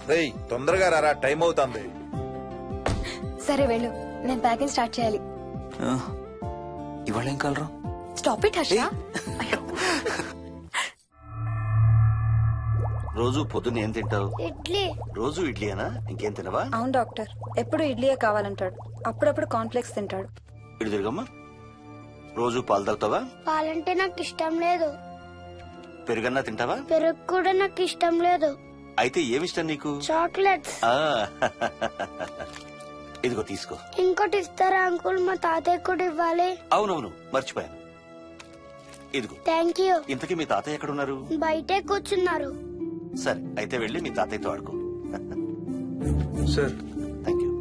రేయ్ తొందరగా రారా, టైం అవుతుంది. సరే వెళ్ళు, నేను ప్యాకింగ్ స్టార్ట్ చేయాలి. ఇవాళ ఏం కలరు? Stop it Harsha. రోజు పొద్దున్న ఏం తింటావు? ఇడ్లీ. రోజు ఇడ్లీనా? ఇంకేం తినవా? అవును డాక్టర్, ఎప్పుడు ఇడ్లీయే కావాలంటాడు. అప్పుడప్పుడు కాన్ఫ్లెక్స్ తింటాడు. ఇటు తిరగమ్మా. రోజు పాలు తాగుతావా? పాలంటే నాకు ఇష్టం లేదు. పెరుగన్నా తింటావా? పెరుగు కూడా నాకు ఇష్టం లేదు. అయితే ఏమిష్టం నీకు? చాక్లెట్స్. ఆ, ఇదిగో తీసుకో. ఇంకోటి ఇస్తారా అంకుల్? మా తాతయ్య కూడా ఇవ్వాలి. అవునవును మర్చిపోయాను. ఇదిగో. Thank you. ఇంతకీ మీ తాతయ్య ఎక్కడున్నారు? బయటే కూర్చున్నారు. సరే అయితే వెళ్ళి మీ తాతయ్యతో ఆడుకో. సార్. Thank you.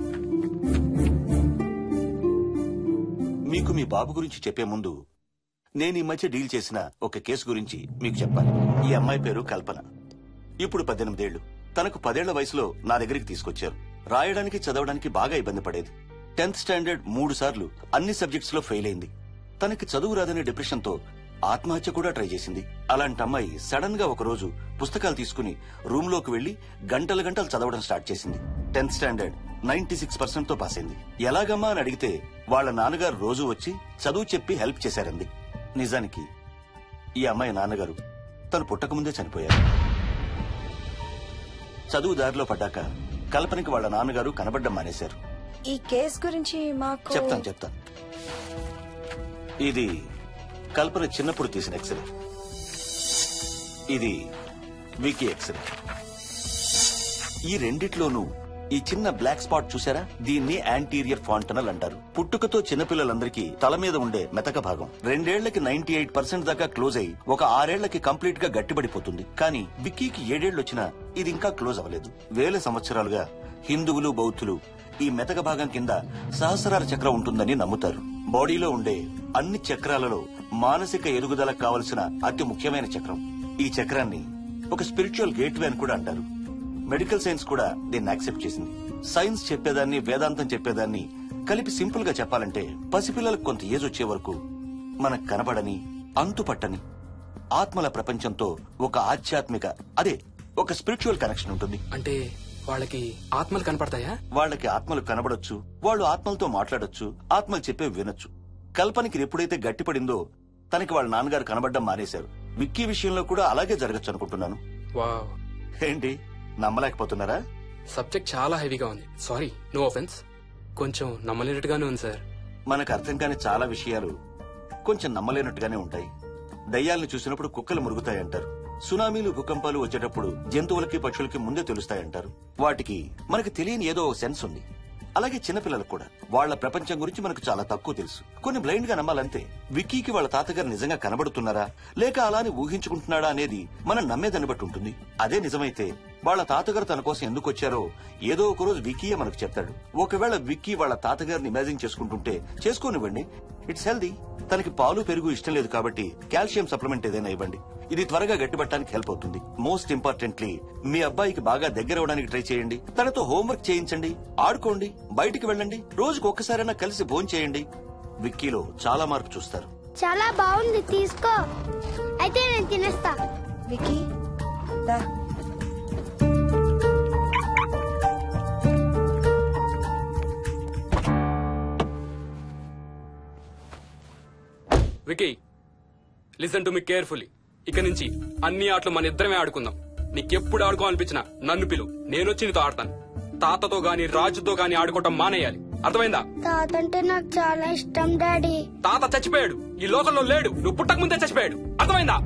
మీకు మీ బాబు గురించి చెప్పే ముందు నేను ఈ మధ్య డీల్ చేసిన ఒక కేసు గురించి మీకు చెప్పాలి. ఈ అమ్మాయి పేరు కల్పన. ఇప్పుడు 18 ఏళ్లు. తనకు 10 ఏళ్ల వయసులో నా దగ్గరికి తీసుకొచ్చారు. రాయడానికి చదవడానికి బాగా ఇబ్బంది పడేది. 10th స్టాండర్డ్ 3 సార్లు అన్ని సబ్జెక్ట్స్ లో ఫెయిల్ అయింది. తనకి చదువు రాదనే డిప్రెషన్ తో ఆత్మహత్య కూడా ట్రై చేసింది. అలాంటి అమ్మాయి సడన్ గా ఒక రోజు పుస్తకాలు తీసుకుని రూమ్ లోకి వెళ్లి గంటలు గంటలు చదవడం స్టార్ట్ చేసింది. 10th స్టాండర్డ్ 96% తో పాస్ అయింది. ఎలాగమ్మా అని అడిగితే వాళ్ళ నాన్నగారు రోజు వచ్చి చదువు చెప్పి హెల్ప్ చేశారంది. నిజానికి ఈ అమ్మాయి నాన్నగారు తను పుట్టకముందే చనిపోయారు. చదువు దారిలో పడ్డాక కల్పనకి వాళ్ళ నాన్నగారు కనబడ్డం మానేశారు. ఈ కేస్ గురించి మాకు చెప్తాను. ఇది కల్పన చిన్నప్పుడు తీసిన ఎక్స్రే. ఇది వికీ ఎక్స్రే. ఈ రెండిట్లోనూ ఈ చిన్న బ్లాక్ స్పాట్ చూసారా? దీన్ని యాంటీరియర్ ఫాంటనల్ అంటారు. పుట్టుకతో చిన్నపిల్లలందరికీ తల మీద ఉండే మెతక భాగం 2 ఏళ్లకి 98% దాకా క్లోజ్ అయి ఒక 6 ఏళ్లకి కంప్లీట్ గా గట్టిపడిపోతుంది. కానీ విక్కీకి 7 ఏళ్లు వచ్చినా ఇది ఇంకా క్లోజ్ అవ్వలేదు. వేల సంవత్సరాలుగా హిందువులు బౌద్ధులు ఈ మెతక భాగం కింద సహస్రార చక్రం ఉంటుందని నమ్ముతారు. బాడీలో ఉండే అన్ని చక్రాలలో మానసిక ఎదుగుదలకు కావలసిన అతి ముఖ్యమైన చక్రం. ఈ చక్రాన్ని ఒక స్పిరిచువల్ గేట్వే అని కూడా అంటారు. మెడికల్ సైన్స్ కూడా దీన్ని యాక్సెప్ట్ చేసింది. సైన్స్ చెప్పేదాన్ని వేదాంతం చెప్పేదాన్ని కలిపి సింపుల్ గా చెప్పాలంటే పసిపిల్లలకు కొంత ఏజ్ వచ్చే వరకు మనకు కనబడని అంతుపట్టని ఆత్మల ప్రపంచంతో ఒక ఆధ్యాత్మిక ఒక స్పిరిచువల్ కనెక్షన్ ఉంటుంది. అంటే వాళ్ళకి ఆత్మలు కనపడతాయా? వాళ్ళకి ఆత్మలు కనబడొచ్చు, వాళ్ళు ఆత్మలతో మాట్లాడొచ్చు, ఆత్మలు చెప్పే వినొచ్చు. కల్పనకి ఎప్పుడైతే గట్టిపడిందో తనకి వాళ్ళ నాన్నగారు కనబడ్డం మానేశారు. విక్కీ విషయంలో కూడా అలాగే జరగచ్చు అనుకుంటున్నాను. వావ్. ఏంటి నమ్మలేకపోతున్నారా? సబ్జెక్ట్ చాలా హెవీగా ఉంది. Sorry, no offence. కొంచెం నమ్మలేనట్టుగానే ఉంది సార్. మనకు అర్థం కాని చాలా విషయాలు కొంచెం నమ్మలేనట్టుగానే ఉంటాయి. దయ్యాలను చూసినప్పుడు కుక్కలు మురుగుతాయంటారు. సునామీలు భూకంపాలు వచ్చేటప్పుడు జంతువులకి పక్షులకి ముందే తెలుస్తాయంటారు. వాటికి మనకు తెలియని ఏదో సెన్స్ ఉంది. అలాగే చిన్నపిల్లలకు కూడా వాళ్ల ప్రపంచం గురించి మనకు చాలా తక్కువ తెలుసు. కొన్ని బ్లైండ్ గా నమ్మాలంతే. విక్కీకి వాళ్ళ తాతగారు నిజంగా కనబడుతున్నారా లేక అలానే ఊహించుకుంటున్నాడా అనేది మనం నమ్మేదాన్ని బట్టి ఉంటుంది. అదే నిజమైతే వాళ్ళ తాతగారు తన కోసం ఎందుకు వచ్చారో ఏదో ఒక రోజు విక్కీయే మనకు చెప్తాడు. ఒకవేళ విక్కీ వాళ్ళ తాతగారిని ఇమాజిన్ చేసుకుంటుంటే చేసుకోనివ్వండి, ఇట్స్ హెల్దీ. తనకి పాలు పెరుగు ఇష్టం లేదు కాబట్టి కాల్షియం సప్లిమెంట్ ఏదైనా ఇవ్వండి. ఇది త్వరగా గట్టిపట్టడానికి హెల్ప్ అవుతుంది. మోస్ట్ ఇంపార్టెంట్లీ మీ అబ్బాయికి బాగా దగ్గర అవడానికి ట్రై చేయండి. తనతో హోంవర్క్ చేయించండి, ఆడుకోండి, బయటికి వెళ్ళండి, రోజుకు ఒక్కసారైనా కలిసి భోజనం చేయండి. విక్కీలో చాలా మార్పు చూస్తారు. చాలా బాగుంది, తీసుకో. అయితే నేను తినేస్తా. విక్కీ దా. Vicky listen to me carefully. ఇక నుంచి అన్ని ఆటలు మన ఇద్దరమే ఆడుకుందాం. నీకెప్పుడు ఆడుకోవాలనిపించినా నన్ను పిలు, నేనొచ్చి నీతో ఆడతాను. తాతతో గాని రాజుతో గాని ఆడుకోవటం మానేయాలి, అర్థమైందా? తాత అంటే నాకు చాలా ఇష్టం డాడీ. తాత చచ్చిపోయాడు, ఈ లోకంలో లేడు. నువ్వు పుట్టక ముందే చచ్చిపోయాడు, అర్థమైందా?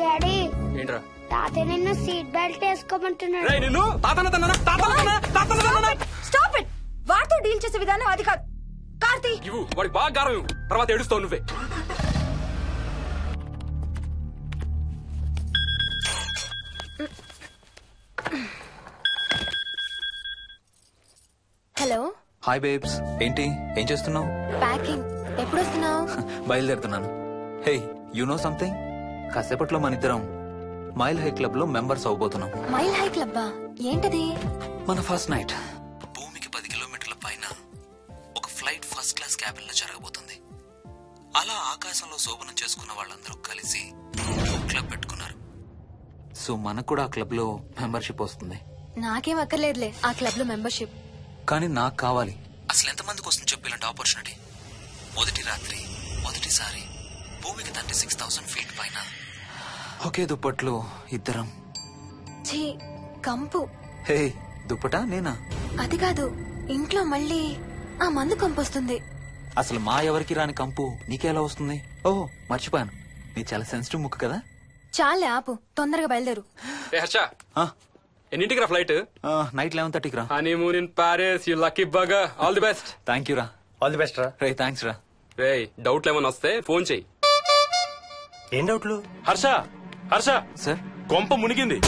డాడీ ఏంట్రా? తాత నిన్ను సీట్ బెల్ట్ వేసుకోమంటున్నాడు. రేయ్, నిన్ను స్టాప్ ఇట్. వాడితో డీల్ చేసే విధానం అది కాదు. కార్తీ ఇవ్వు, వాడికి బాగా గారం ఇవ్వు, తర్వాత ఏడుస్తావు నువ్వే. హలో. హాయ్ బేబ్స్, ఏంటి ఏం చేస్తున్నావు? ప్యాకింగ్. ఎప్పుడు వస్తున్నావు? బయలుదేరుతున్నాను. Hey, you know something? కాసేపట్లో మన ఇద్దరం మైల్ హై క్లబ్ లో మెంబర్స్ అవబోతున్నాం. మైల్ హై క్లబ్బా? ఏంటది? మన ఫస్ట్ నైట్ భూమికి 10 కిలోమీటర్ల పైన ఒక ఫ్లైట్ ఫస్ట్ క్లాస్ క్యాబిన్ లో జరగబోతుంది. అలా ఆకాశంలో శోభనం చేసుకున్న వాళ్ళందరూ కలిసి ఒక క్లబ్ పెట్టుకున్నారు. సో మనకు కూడా ఆ క్లబ్ లో మెంబర్షిప్ వస్తుంది. నాకేం అక్కర్లేదులే ఆ క్లబ్ లో మెంబర్షిప్. కానీ నాకు కావాలి. అసలు ఎంతమందికి వస్తుంది చెప్పు ఇలాంటి ఆపర్చునిటీ? మొదటి రాత్రి మొదటిసారి భూమికి 36,000 ఫీట్ పైన ఒకే దుప్పట్లో ఇద్దరం. ఛీ, కంపు. హే, దుప్పటా నేనా? అది కాదు, ఇంట్లో మళ్ళీ ఆ మందు కంపు వస్తుంది. అసలు మా ఎవరికి రాని కంపు నీకెలా వస్తుంది? ఓహో, మర్చిపోయాను, నీ చాలా సెన్సిటివ్ ముక్కు కదా. చాలే ఆపు, తొందరగా బయలుదేరు. ఏ హర్ష, ఎన్నింటికి రా ఫ్లైట్? నైట్ 11:30కి రా. Honeymoon in Paris, you lucky bugger. All the best. Thank you రా. ఆల్ ది బెస్ట్ రా. రే, థ్యాంక్స్ రా. రే, డౌట్లు ఏమైనా వస్తే ఫోన్ చెయ్యి. ఏం డౌట్లు? హర్ష హర్ష సార్, కొంప మునిగింది.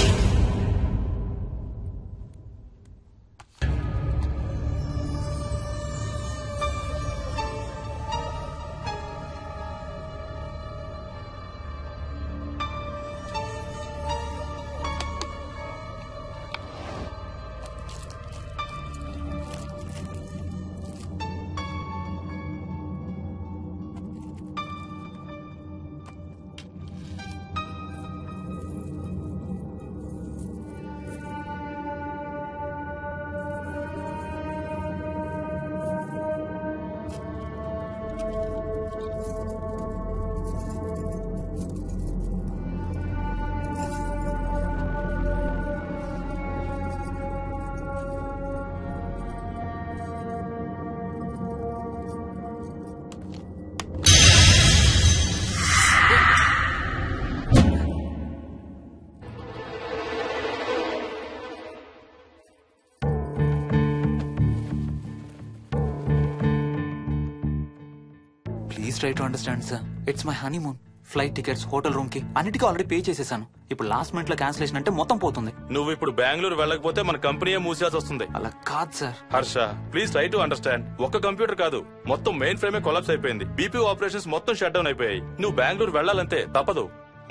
Please try to understand sir. It's my honeymoon. Flight tickets, hotel room కి అన్నిటికీ ఆల్రెడీ పే చేసేసాను. ఇప్పుడు లాస్ట్ మినిట్ లో క్యాన్సిలేషన్ అంటే మొత్తం పోతుంది. నువ్వు ఇప్పుడు బెంగళూరు వెళ్ళకపోతే మన కంపెనీయే మూసేయాల్సి వస్తుంది. అలా కాదు sir. Harsha, please try to understand. ఒక్క కంప్యూటర్ కాదు, మొత్తం మెయిన్ ఫ్రేమే కొలాప్స్ అయిపోయింది. బీపీ ఆపరేషన్స్ మొత్తం షట్ డౌన్ అయిపోయాయి. నువ్వు బెంగళూరు వెళ్ళాలంతే, తప్పదు.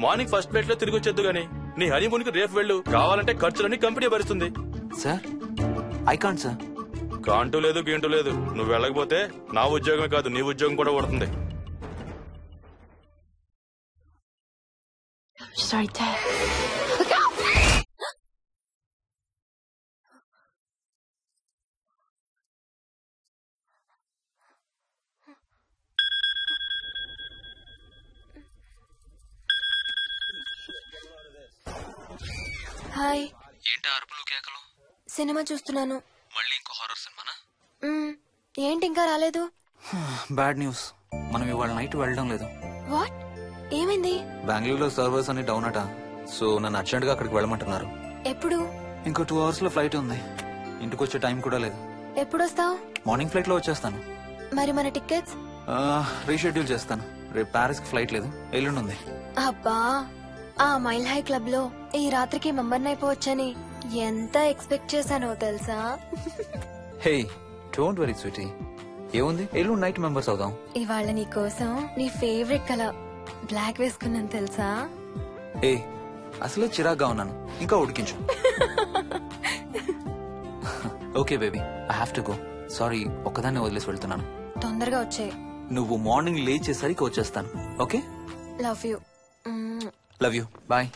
మార్నింగ్ ఫస్ట్ ఫ్లైట్ లో తిరిగి వచ్చేద్దు గానీ నీ హనీమూన్ కి రేపు వెళ్ళు. కావాలంటే ఖర్చులన్నీ కంపెనీ భరిస్తుంది. Sir, I can't sir. కాంటూ లేదు, గీంటూ లేదు. నువ్వు వెళ్ళకపోతే నా ఉద్యోగమే కాదు, నీ ఉద్యోగం కూడా పడుతుంది. Sorry, Dad. Look out! Hi. ఏంటి అరుపులు కేకలు? సినిమా చూస్తున్నాను. మళ్ళీ ఇంకో హారర్ సినిమానా? ఏంటి ఇంకా రాలేదు? బ్యాడ్ న్యూస్, మనం ఇవాళ నైట్ వెళ్ళడం లేదు. వాట్? ఏమైంది? బెంగళూరులో సర్వర్స్ అన్ని డౌన్ అట. సో నన్ను అర్జెంట్ గా అక్కడికి వెళ్ళమంటున్నారు. ఎప్పుడు? ఇంకో 2 hours లో ఫ్లైట్ ఉంది. ఇంటికి వచ్చే టైం కూడా లేదు. ఎప్పుడు వస్తావు? మార్నింగ్ ఫ్లైట్ లో వచ్చేస్తాను. మరి మన టికెట్స్? రీషెడ్యూల్ చేస్తాను. రేపు ప్యారిస్ కి ఫ్లైట్ లేదు, ఎల్లుండి ఉంది. అబ్బా, ఆ మైల్ హై క్లబ్ లో ఈ రాత్రికి మెంబర్ అయిపోవచ్చని ఎంత ఎక్స్పెక్ట్ చేశానో తెలుసా? హే, డోంట్ వరీ స్వీటీ. ఏముంది, ఎల్లుండి నైట్ మెంబర్స్ అవుదాం. ఇవాళ నీ కోసం నీ ఫేవరెట్ కలర్ బ్లాక్ వేసుకున్నాను తెలుసా? ఏ, అసలే చిరాగ్గా ఉన్నాను, ఇంకా ఉడికించు. Okay baby, I have to go. Sorry, ఒక్కదాన్ని వదిలేసి వెళ్తున్నాను. తొందరగా వచ్చే. నువ్వు మార్నింగ్ లేచేసరికి వచ్చేస్తాను. Okay? Love you. Love you. Bye.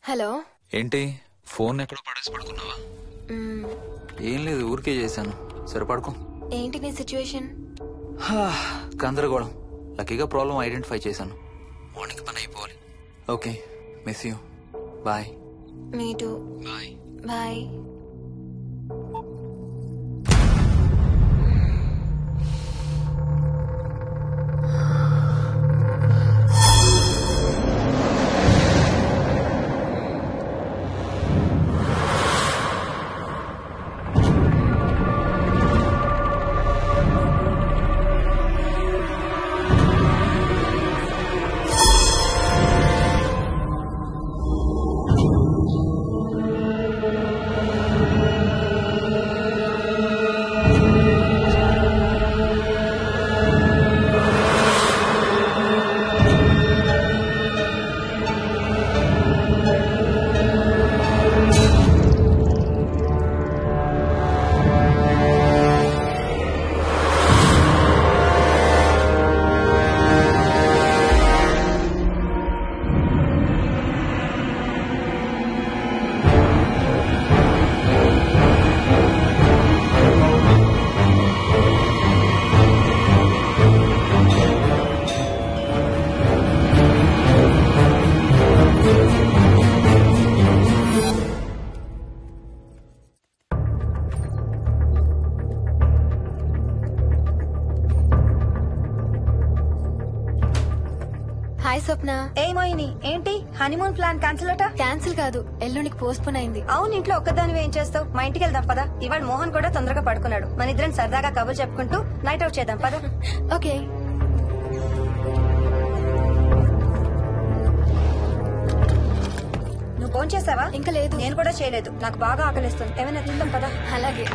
Hello. ఏంటి ఫోన్ ఎక్కడో పడేసి పడుకున్నావా? ఏం లేదు, ఊరికే చేశాను. సరే పడుకో. ఏంటి నీ సిచ్యువేషన్? గందరగోళం. లక్కీగా ప్రాబ్లం ఐడెంటిఫై చేశాను. మార్నింగ్ పని అయిపోవాలి. Okay, miss you. Bye. Me too. Bye. Bye. Hi Swapna. ఏమోయిని ఏంటి హనీమూన్ ప్లాన్ క్యాన్సిల్ అట? క్యాన్సిల్ కాదు, ఎల్లుండికి పోస్ట్ పోన్ అయింది. అవును, ఇంట్లో ఒక్కదానివి ఏం చేస్తావు? మా ఇంటికి వెళ్దాం పదా. ఇవాళ మోహన్ కూడా తొందరగా పడుకున్నాడు. మన ఇద్దరం సరదాగా కబుర్లు చెప్పుకుంటూ నైట్ అవుట్ చేద్దాం పదా. ఓకే. నువ్వు ఫోన్ చేసావా? ఇంకా లేదు. నేను కూడా చేయలేదు. నాకు బాగా ఆకలిస్తుంది. ఏమైనా తిందాం పదా. అలాగే.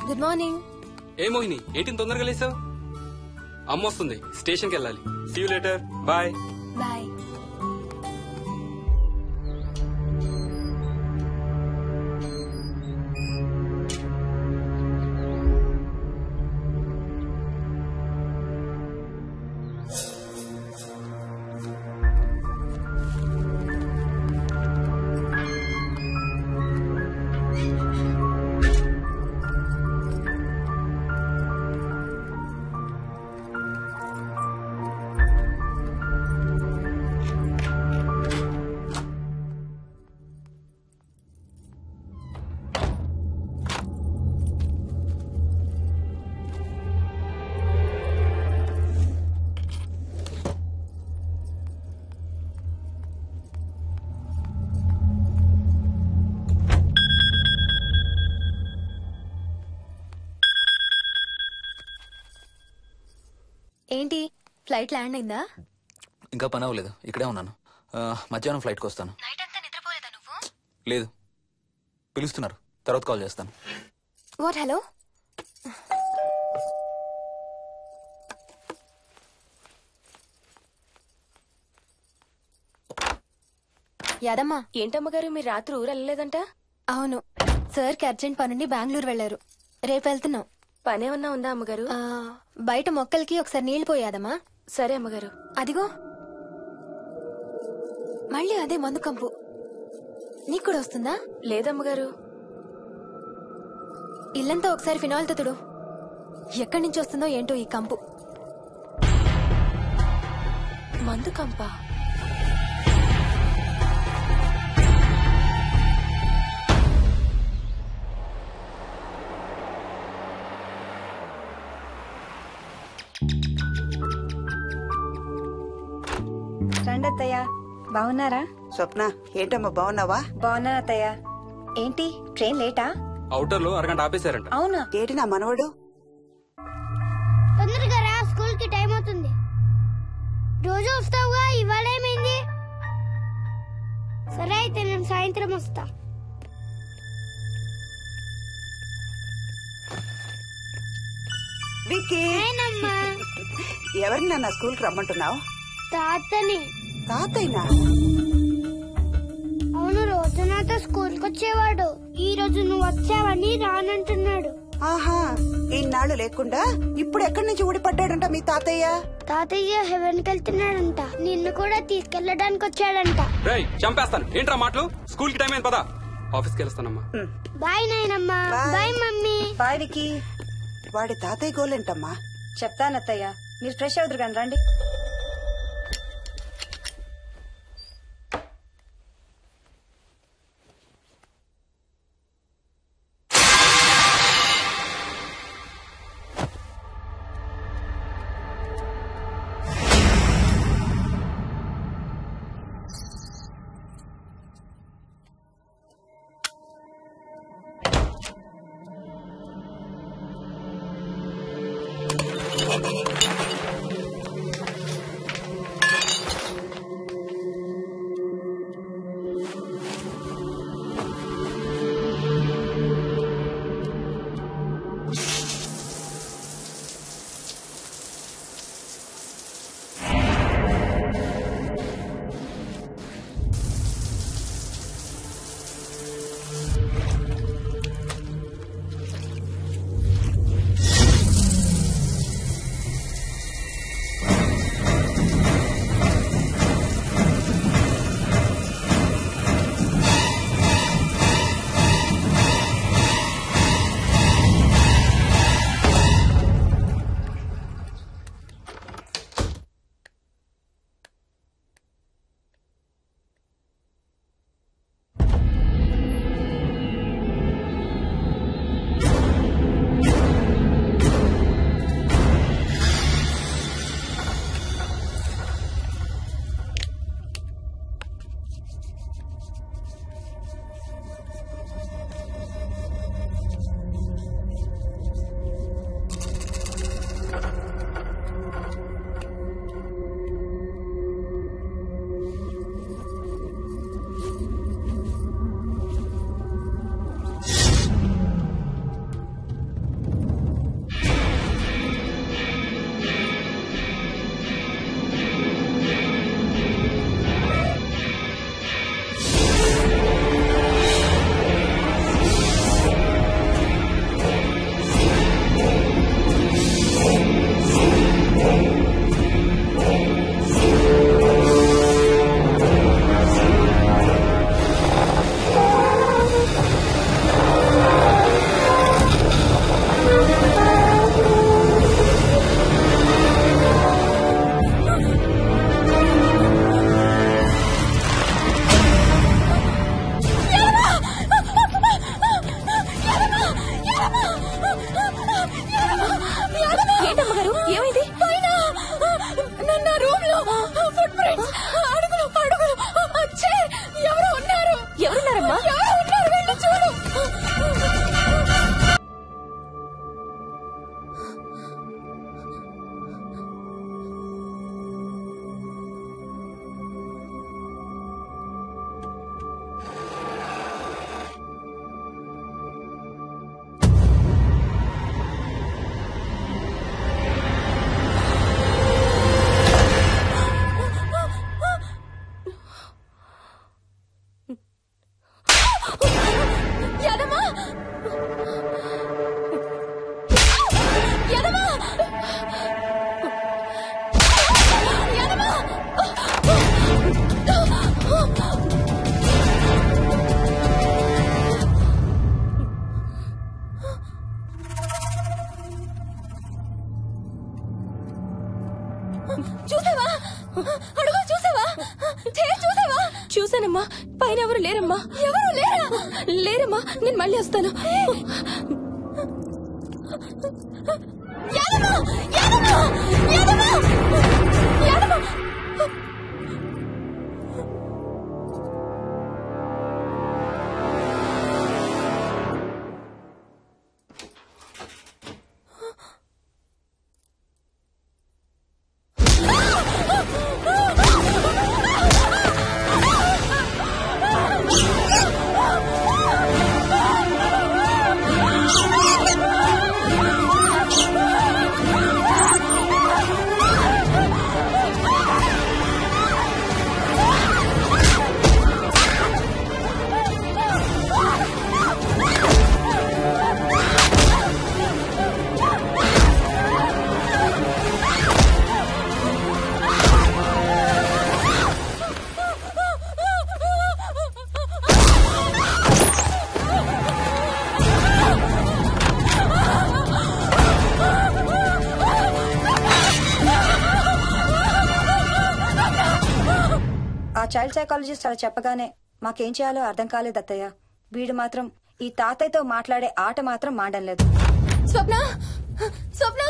Good morning. ఏ మోహిని, ఏంటి తొందరగా లేసావు? అమ్మ వస్తుంది, స్టేషన్కి వెళ్ళాలి. See you later. Bye. Bye. ఏంటి ఫ్లైట్ ల్యాండ్ అయిందా? ఇంకా పని అవ్వలేదు, ఇక్కడే ఉన్నాను. మధ్యాహ్నం ఫ్లైట్కి వస్తాను. నైట్ అంతా నిద్రపోలేదా నువ్వు? లేదు, పిలుస్తున్నారు, తర్వాత కాల్ చేస్తాను. వాట్? హలో. యాదమ్మా. ఏంటమ్మగారు, మీరు రాత్రి ఊరు వెళ్ళలేదంట? అవును, సార్కి అర్జెంట్ పనుండి బెంగళూరు వెళ్లారు. రేపు వెళ్తున్నాం. పనేమన్నా ఉందా అమ్మగారు? బయట మొక్కలకి ఒకసారి నీళ్లు పోయాదమ్మా. సరే అమ్మగారు. అదిగో మళ్ళీ అదే మందు కంపు. నీకు కూడా వస్తుందా? లేదమ్మగారు. ఇల్లంతా ఒకసారి ఫినాయిల్తో తుడు. ఎక్కడి నుంచి వస్తుందో ఏంటో ఈ కంపు. మందు కంపా? రండి అత్తయ్య. బాగున్నారా? స్వప్న ఏంటమ్మా బాగున్నావా? బాగున్నాను అత్తయ్య. ఏంటి ట్రైన్ లేటా? అవుటర్ లో అరగంట ఆపేశారంట. అవునా? ఏంటి నా మనవడు? తొందరగా రా, స్కూల్ కి టైం అవుతుంది. రోజు వస్తావుగా, ఇవాళ ఏమైంది? సరే అయితే నేను సాయంత్రం వస్తా. విక్కీ ఎవరిని నా స్కూల్ కి రమ్మంటున్నావు? తాతని. తాతయ్యనా? అవును, రోజు నాతో స్కూల్ కి వచ్చేవాడు. ఈ రోజు నువ్వు వచ్చావని రానంటున్నాడు. ఆహా, ఇన్నాళ్ళు లేకుండా ఇప్పుడు ఎక్కడి నుంచి ఊడిపడ్డాడంట మీ తాతయ్య? తాతయ్య హెవెన్ కి వెళ్తున్నాడంట. నిన్ను కూడా తీసుకెళ్లడానికి వచ్చాడంట. రేయ్ చంపేస్తాను. ఏంట్రా మాటలు? స్కూల్ కి టైం అయింది, పదా. ఆఫీస్కి వెళ్తానమ్మా. బాయ్ నాయనమ్మా. Bye mummy. బాయ్ వికీ. వాడి తాతయ్య గోలేంటమ్మా? చెప్తానత్తయ్య, మీరు ఫ్రెష్ అవుతురు కానీ రండి. చూసావా? అడుగు చూసావా? చూసావా? చూసానమ్మా. పైన ఎవరు లేరమ్మా. ఎవరు లేరా? లేరమ్మా. నేను మళ్ళీ వస్తాను. యాదమ్మ! యాదమ్మ! యాదమ్మ! యాదమ్మ! చైల్డ్ సైకాలజిస్ట్ అలా చెప్పగానే మాకేం చేయాలో అర్థం కాలేదు అత్తయ్య. వీడు మాత్రం ఈ తాతయ్యతో మాట్లాడే ఆట మాత్రం మాడం లేదు. స్వప్న స్వప్న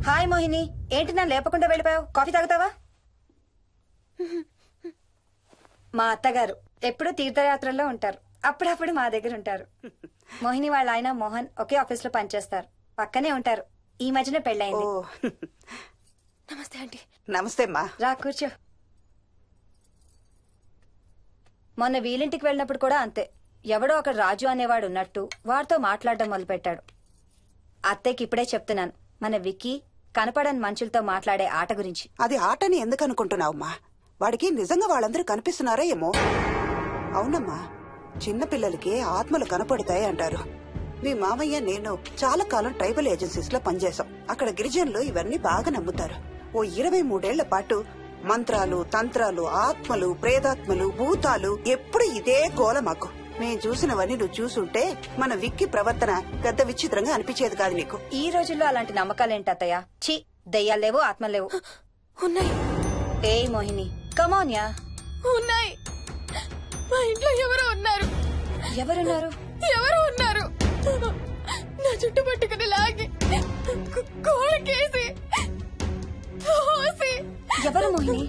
హాయ్ మోహిని, ఏంటి నన్ను లేపకుండా వెళ్ళిపోయావు? కాఫీ తాగుతావా? మా అత్తగారు ఎప్పుడూ తీర్థయాత్రల్లో ఉంటారు, అప్పుడప్పుడు మా దగ్గర ఉంటారు. మోహిని వాళ్ళ ఆయన మోహన్ ఒకే ఆఫీస్ లో పనిచేస్తారు, పక్కనే ఉంటారు. ఈ మధ్యన పెళ్ళైంది. నమస్తే ఆంటీ. నమస్తే అమ్మా. రా కూర్చో. మొన్న వీలింటికి వెళ్ళినప్పుడు కూడా అంతే. ఎవడో ఒక రాజు అనేవాడు ఉన్నట్టు వాడితో మాట్లాడడం మొదలుపెట్టాడు. అత్తయ్యకి ఇప్పుడే చెప్తున్నాను, మన విక్కీ కనపడని మనుషులతో మాట్లాడే ఆట గురించి. అది ఆటని ఎందుకు అనుకుంటున్నావమ్మా? వాడికి నిజంగా వాళ్ళందరూ కనిపిస్తున్నారా ఏమో. అవునమ్మా, చిన్నపిల్లలకి ఆత్మలు కనపడతాయి అంటారు. మీ మామయ్య నేను చాలా కాలం ట్రైబల్ ఏజెన్సీస్ లో పనిచేశాం. అక్కడ గిరిజనులు ఇవన్నీ బాగా నమ్ముతారు. ఓ 23 పాటు మంత్రాలు, తంత్రాలు, ఆత్మలు, ప్రేతాత్మలు, భూతాలు, ఎప్పుడు ఇదే గోల మాకు. మేము చూసినవన్నీ నువ్వు చూసుంటే మన విక్కీ ప్రవర్తన పెద్ద విచిత్రంగా అనిపించేది కాదు నీకు. ఈ రోజుల్లో అలాంటి నమ్మకాలేంటి అత్తయ్య? ఛీ, దెయ్యాలేవు, ఆత్మలేవు. ఉన్నాయి. ఏ మోహిని, కమోన్యా. ఉన్నాయి. మా ఇంట్లో ఎవరో ఉన్నారు. ఎవరున్నారు? ఎవరో ఉన్నారు. నా చుట్టు పట్టుకుని లాగి కోళ్ళకేసి తోసి. ఎవరు మోహిని?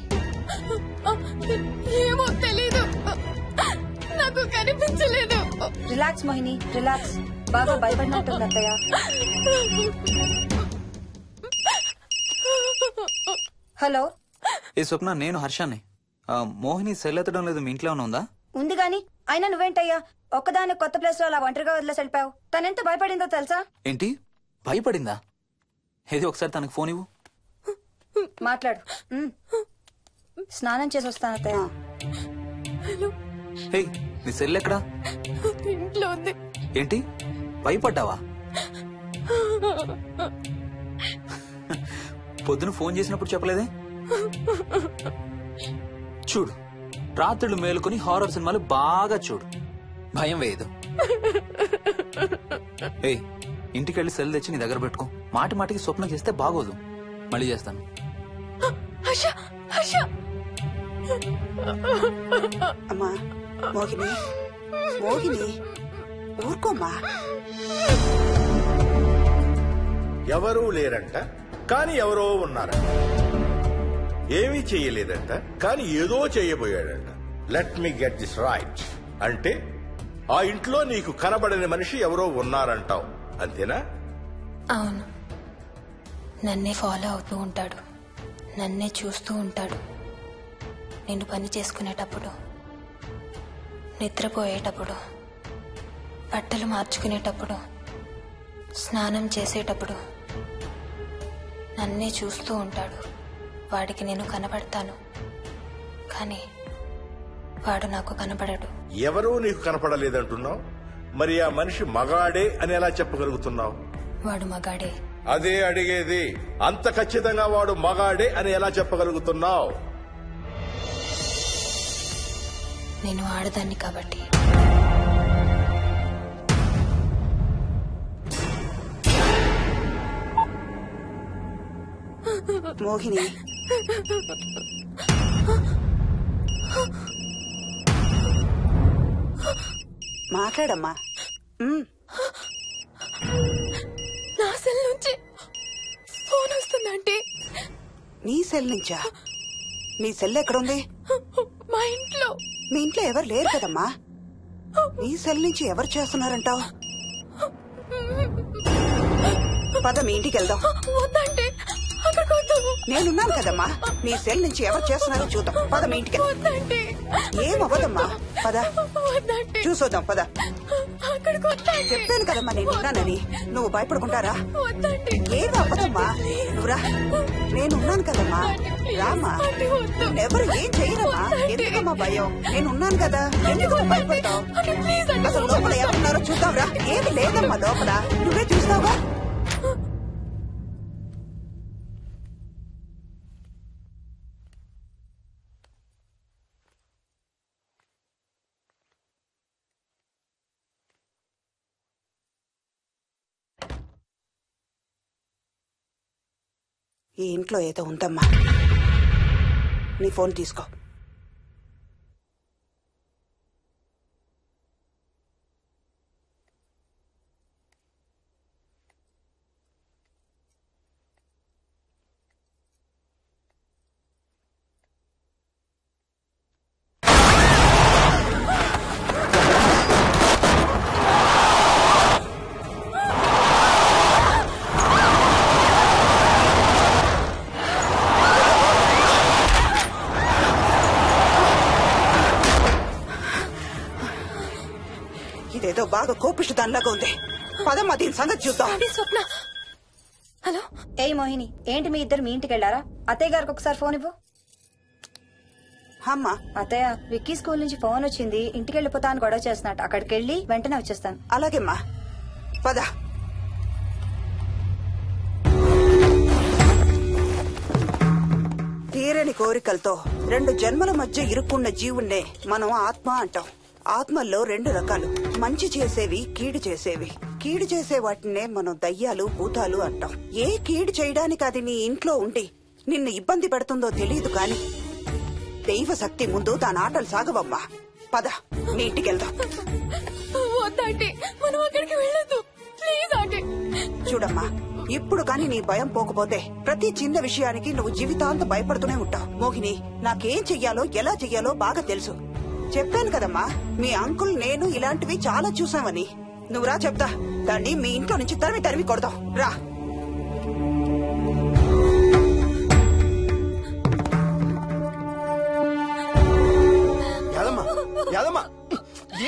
ఏమో తెలీదు, నాకు కనిపించలేదు. Relax Mohini, relax. బాగా భయపడినట్టుంది అత్తయ్య. హలో. ఏ స్వప్న, నేను హర్షాన్ని. మోహిని సెల్ ఎత్తడం లేదు, మీ ఇంట్లో ఉందా? ఉంది గాని, అయినా నువ్వేంటయ్యా ఒక్కదాని కొత్త ప్లేస్ లో అలా ఒంటరిగా వదిలేసి వెళ్ళిపోయావు? తనెంత భయపడిందో తెలుసా? ఏంటి, భయపడిందా? ఏది ఒకసారి తనకు ఫోన్ ఇవ్వు. మాట్లాడు. స్నానం చేసి వస్తాను అత్తయ్య. హే, నీ సెల్ ఎక్కడా? ఇంట్లో ఉంది. ఏంటి, భయపడ్డావా? పొద్దున ఫోన్ చేసినప్పుడు చెప్పలేదే? చూడు, రాత్రులు మేలుకొని హారర్ సినిమాలు బాగా చూడు, భయం వేయదు. ఏ, ఇంటికెళ్ళి సెల్ తెచ్చి నీ దగ్గర పెట్టుకో. మాటి మాటికి స్వప్నం చేస్తే బాగోదు. మళ్ళీ చేస్తాను. అమ్మా మోహిని, మోహిని ఊరుకోమ్మా. ఎవరూ లేరంట, కానీ ఎవరో ఉన్నారంట. ఏమీ చెయ్యలేదంట, కానీ ఏదో చెయ్యబోయాడంట. Let me get this right. అంటే ఆ ఇంట్లో నీకు కనబడని మనిషి ఎవరో ఉన్నారంటావు, అంతేనా? అవును. నన్నే ఫాలో అవుతూ ఉంటాడు, నన్నే చూస్తూ ఉంటాడు. నేను పని చేసుకునేటప్పుడు, నిద్రపోయేటప్పుడు, బట్టలు మార్చుకునేటప్పుడు, స్నానం చేసేటప్పుడు నన్నే చూస్తూ ఉంటాడు. వాడికి నేను కనపడతాను, కానీ వాడు నాకు కనపడడు. ఎవరూ నీకు కనపడలేదంటున్నావు, మరి ఆ మనిషి మగాడే అని ఎలా చెప్పగలుగుతున్నావు? వాడు మగాడే. అదే అడిగేది, అంత ఖచ్చితంగా వాడు మగాడే అని ఎలా చెప్పగలుగుతున్నావు? నేను ఆడదాన్ని కాబట్టి. మోహిని, మాట్లాడమ్మా. నా సెల్ నుంచి ఫోన్ వస్తుందంటే. నీ సెల్ నుంచా? నీ సెల్ ఎక్కడుంది? మా ఇంట్లో. మీ ఇంట్లో ఎవరు లేరు కదమ్మా. నీ సెల్ నుంచి ఎవరు చేస్తున్నారంటావు? పద మీ ఇంటికి వెళ్దాం. వద్దంటే నేనున్నాను కదమ్మా. నీ సెల్ నుంచి ఎవరు చేస్తున్నారో చూద్దాం. పద మీ ఇంటికి. ఏమవ్వదమ్మా, పద చూసొద్దాం. పద. చెప్పాను కదమ్మా నేనున్నానని. నువ్వు భయపడుకుంటారా? ఏం అవ్వదమ్మా, నువ్వురా. నేనున్నాను కదమ్మా, రామా. ఎవరు ఏం చేయరమ్మా. ఎందుకమ్మా భయం? నేనున్నాను కదా, ఎందుకు భయపడతావు? అసలు లోపల ఎవరున్నారో చూద్దాంరా. ఏమి లేదమ్మా లోపల, నువ్వే చూస్తావుగా. ఈ ఇంట్లో ఏదో ఉందమ్మా. నీ ఫోన్ తీసుకో. ఇదేదో బాగా కోపిష్టి దానిలాగా ఉంది. పదమ్మా దీని సంగతి చూద్దాం. స్వప్న. హలో. ఏయ్ మోహిని, ఏంటి మీ ఇద్దరు మీ ఇంటికి వెళ్ళారా? అత్తయ్య గారికి ఒకసారి ఫోన్ ఇవ్వు. అమ్మా. అత్తయ్య, విక్కీ స్కూల్ నుంచి ఫోన్ వచ్చింది, ఇంటికి వెళ్ళిపోతా అని గొడవ చేస్తున్నట్టు. అక్కడికి వెళ్ళి వెంటనే వచ్చేస్తాను. అలాగేమ్మా, పద. తీరని కోరికలతో 2 జన్మల మధ్య ఇరుక్కున్న జీవుణ్ణే మనం ఆత్మ అంటాం. ఆత్మల్లో 2 రకాలు, మంచి చేసేవి, కీడు చేసేవి. కీడు చేసే వాటినే మనం దయ్యాలు, భూతాలు అంటాం. ఏ కీడు చేయడానికి అది నీ ఇంట్లో ఉండి నిన్ను ఇబ్బంది పెడుతుందో తెలియదు కాని దైవ శక్తి ముందు దాని ఆటలు సాగవమ్మా. పద, నీ ఇంటికి వెళ్దాం. చూడమ్మా, ఇప్పుడు కాని నీ భయం పోకపోతే ప్రతి చిన్న విషయానికి నువ్వు జీవితాంతం భయపడుతూనే ఉంటావు. మోహిని, నాకేం చెయ్యాలో ఎలా చెయ్యాలో బాగా తెలుసు. చెప్పాను కదమ్మా, మీ అంకుల్ నేను ఇలాంటివి చాలా చూసామని. నువ్వు రా చెప్తా. దాన్ని మీ ఇంట్లో నుంచి తరిమి కొడదాం. రా.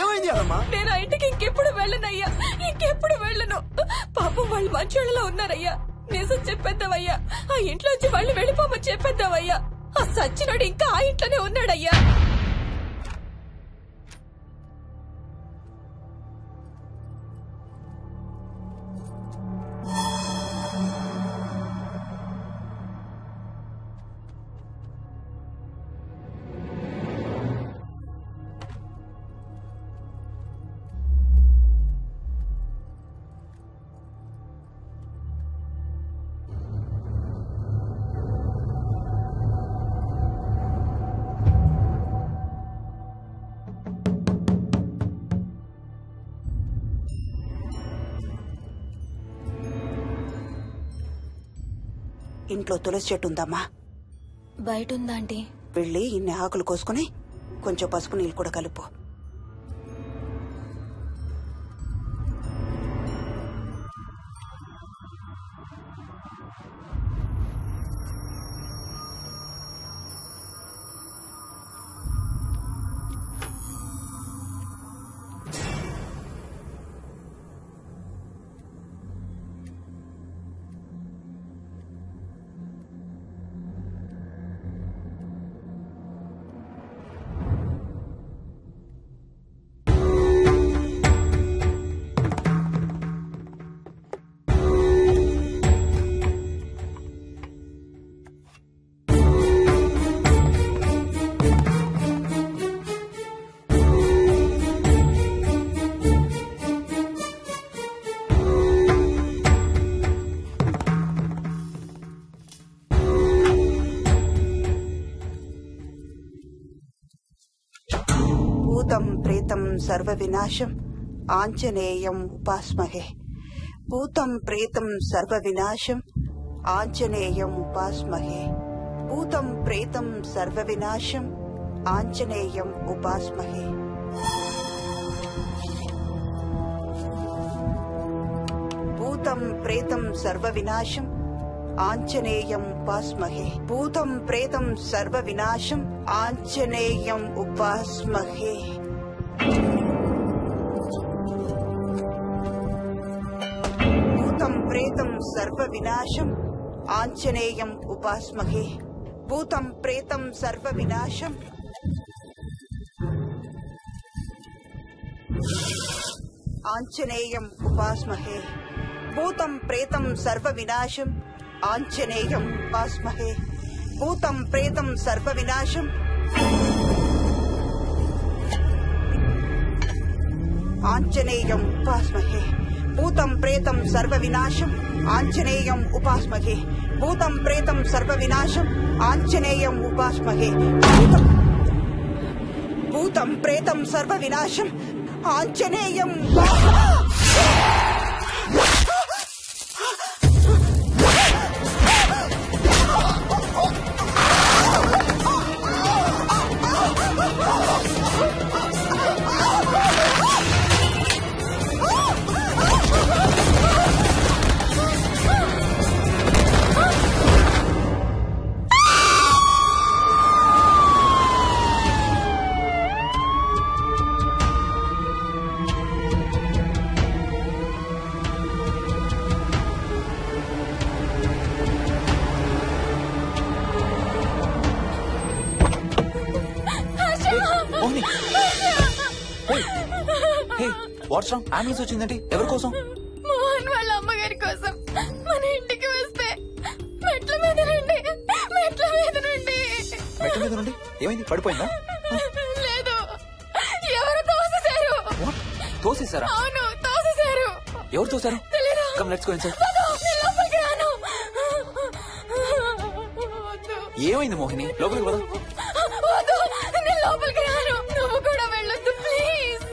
ఏమైంది యాదమ్మా? నేను ఆ ఇంటికి ఇంకెప్పుడు వెళ్ళనయ్యా, ఇంకెప్పుడు వెళ్ళను. పాపం వాళ్ళు మంచోళ్ళలో ఉన్నారయ్యా. నిజం చెప్పేద్దామయ్యా, ఆ ఇంట్లోంచి వాళ్ళు వెళ్ళిపోమని చెప్పేద్దామయ్యా. ఆ సచ్చినోడు ఇంకా ఆ ఇంట్లోనే ఉన్నాడయ్యా. ఇంట్లో తులసి చెట్టు ఉందమ్మా? బయట ఉందా ఆంటీ? వెళ్ళి ఇన్ని ఆకులు కోసుకుని కొంచెం పసుపు నీళ్ళు కూడా కలుపు. భూతం ప్రేతం సర్వ వినాశం ఆంజనేయం ఉపాస్మహే. భూతం ప్రేతం సర్వ వినాశం ఆంజనేయం ఉపాస్మహే. భూతం ప్రేతం సర్వ వినాశం ఆంజనేయం ఉపాస్మహే. భూతం ప్రేతం సర్వ వినాశం ఆంజనేయం ఉపాస్మహే. భూతం ప్రేతం సర్వ వినాశం ఆంజనేయం ఉపాస్మహే. భూతం ప్రేతం సర్వ వినాశం ఆంజనేయం ఉపాస్మహే. భూతం ప్రేతం సర్వ వినాశం ఆంజనేయం ఉపాస్మహే. భూతం ప్రేతం సర్వ వినాశం ఆంజనేయం ఉపాస్మహే. భూతం ప్రేతం సర్వ వినాశం ఆంజనేయం ఉపాస్మహే. భూతం ప్రేతం సర్వ వినాశం ఆంజనేయం ఉపాస్మహే భూతం ప్రేతం సర్వ వినాశం ఆంజనేయం ఉపాస్మహే భూతం ప్రేతం సర్వ వినాశం ఆంజనేయం వాట్స్ రాంగ్? అంబులెన్స్ వచ్చిందండి. ఎవరి కోసం? మోహన్ వాళ్ళ అమ్మగారి కోసం. మన ఇంటికి వస్తే మెట్ల మీద నుండి మెట్ల మీద నుండి ఏమైంది? పడిపోయిందా? లేదు, ఎవరు తోసేశారు. తోసేశారా? అవును, తోసేశారు. ఎవరు తోసారు? తెలీదు. Come let's go inside. లోపలికి రాను. ఏమైంది మోహిని? లోపలికి పద. వద్దు, నేను లోపలికి రాను. నువ్వు కూడా వెళ్ళొద్దు please.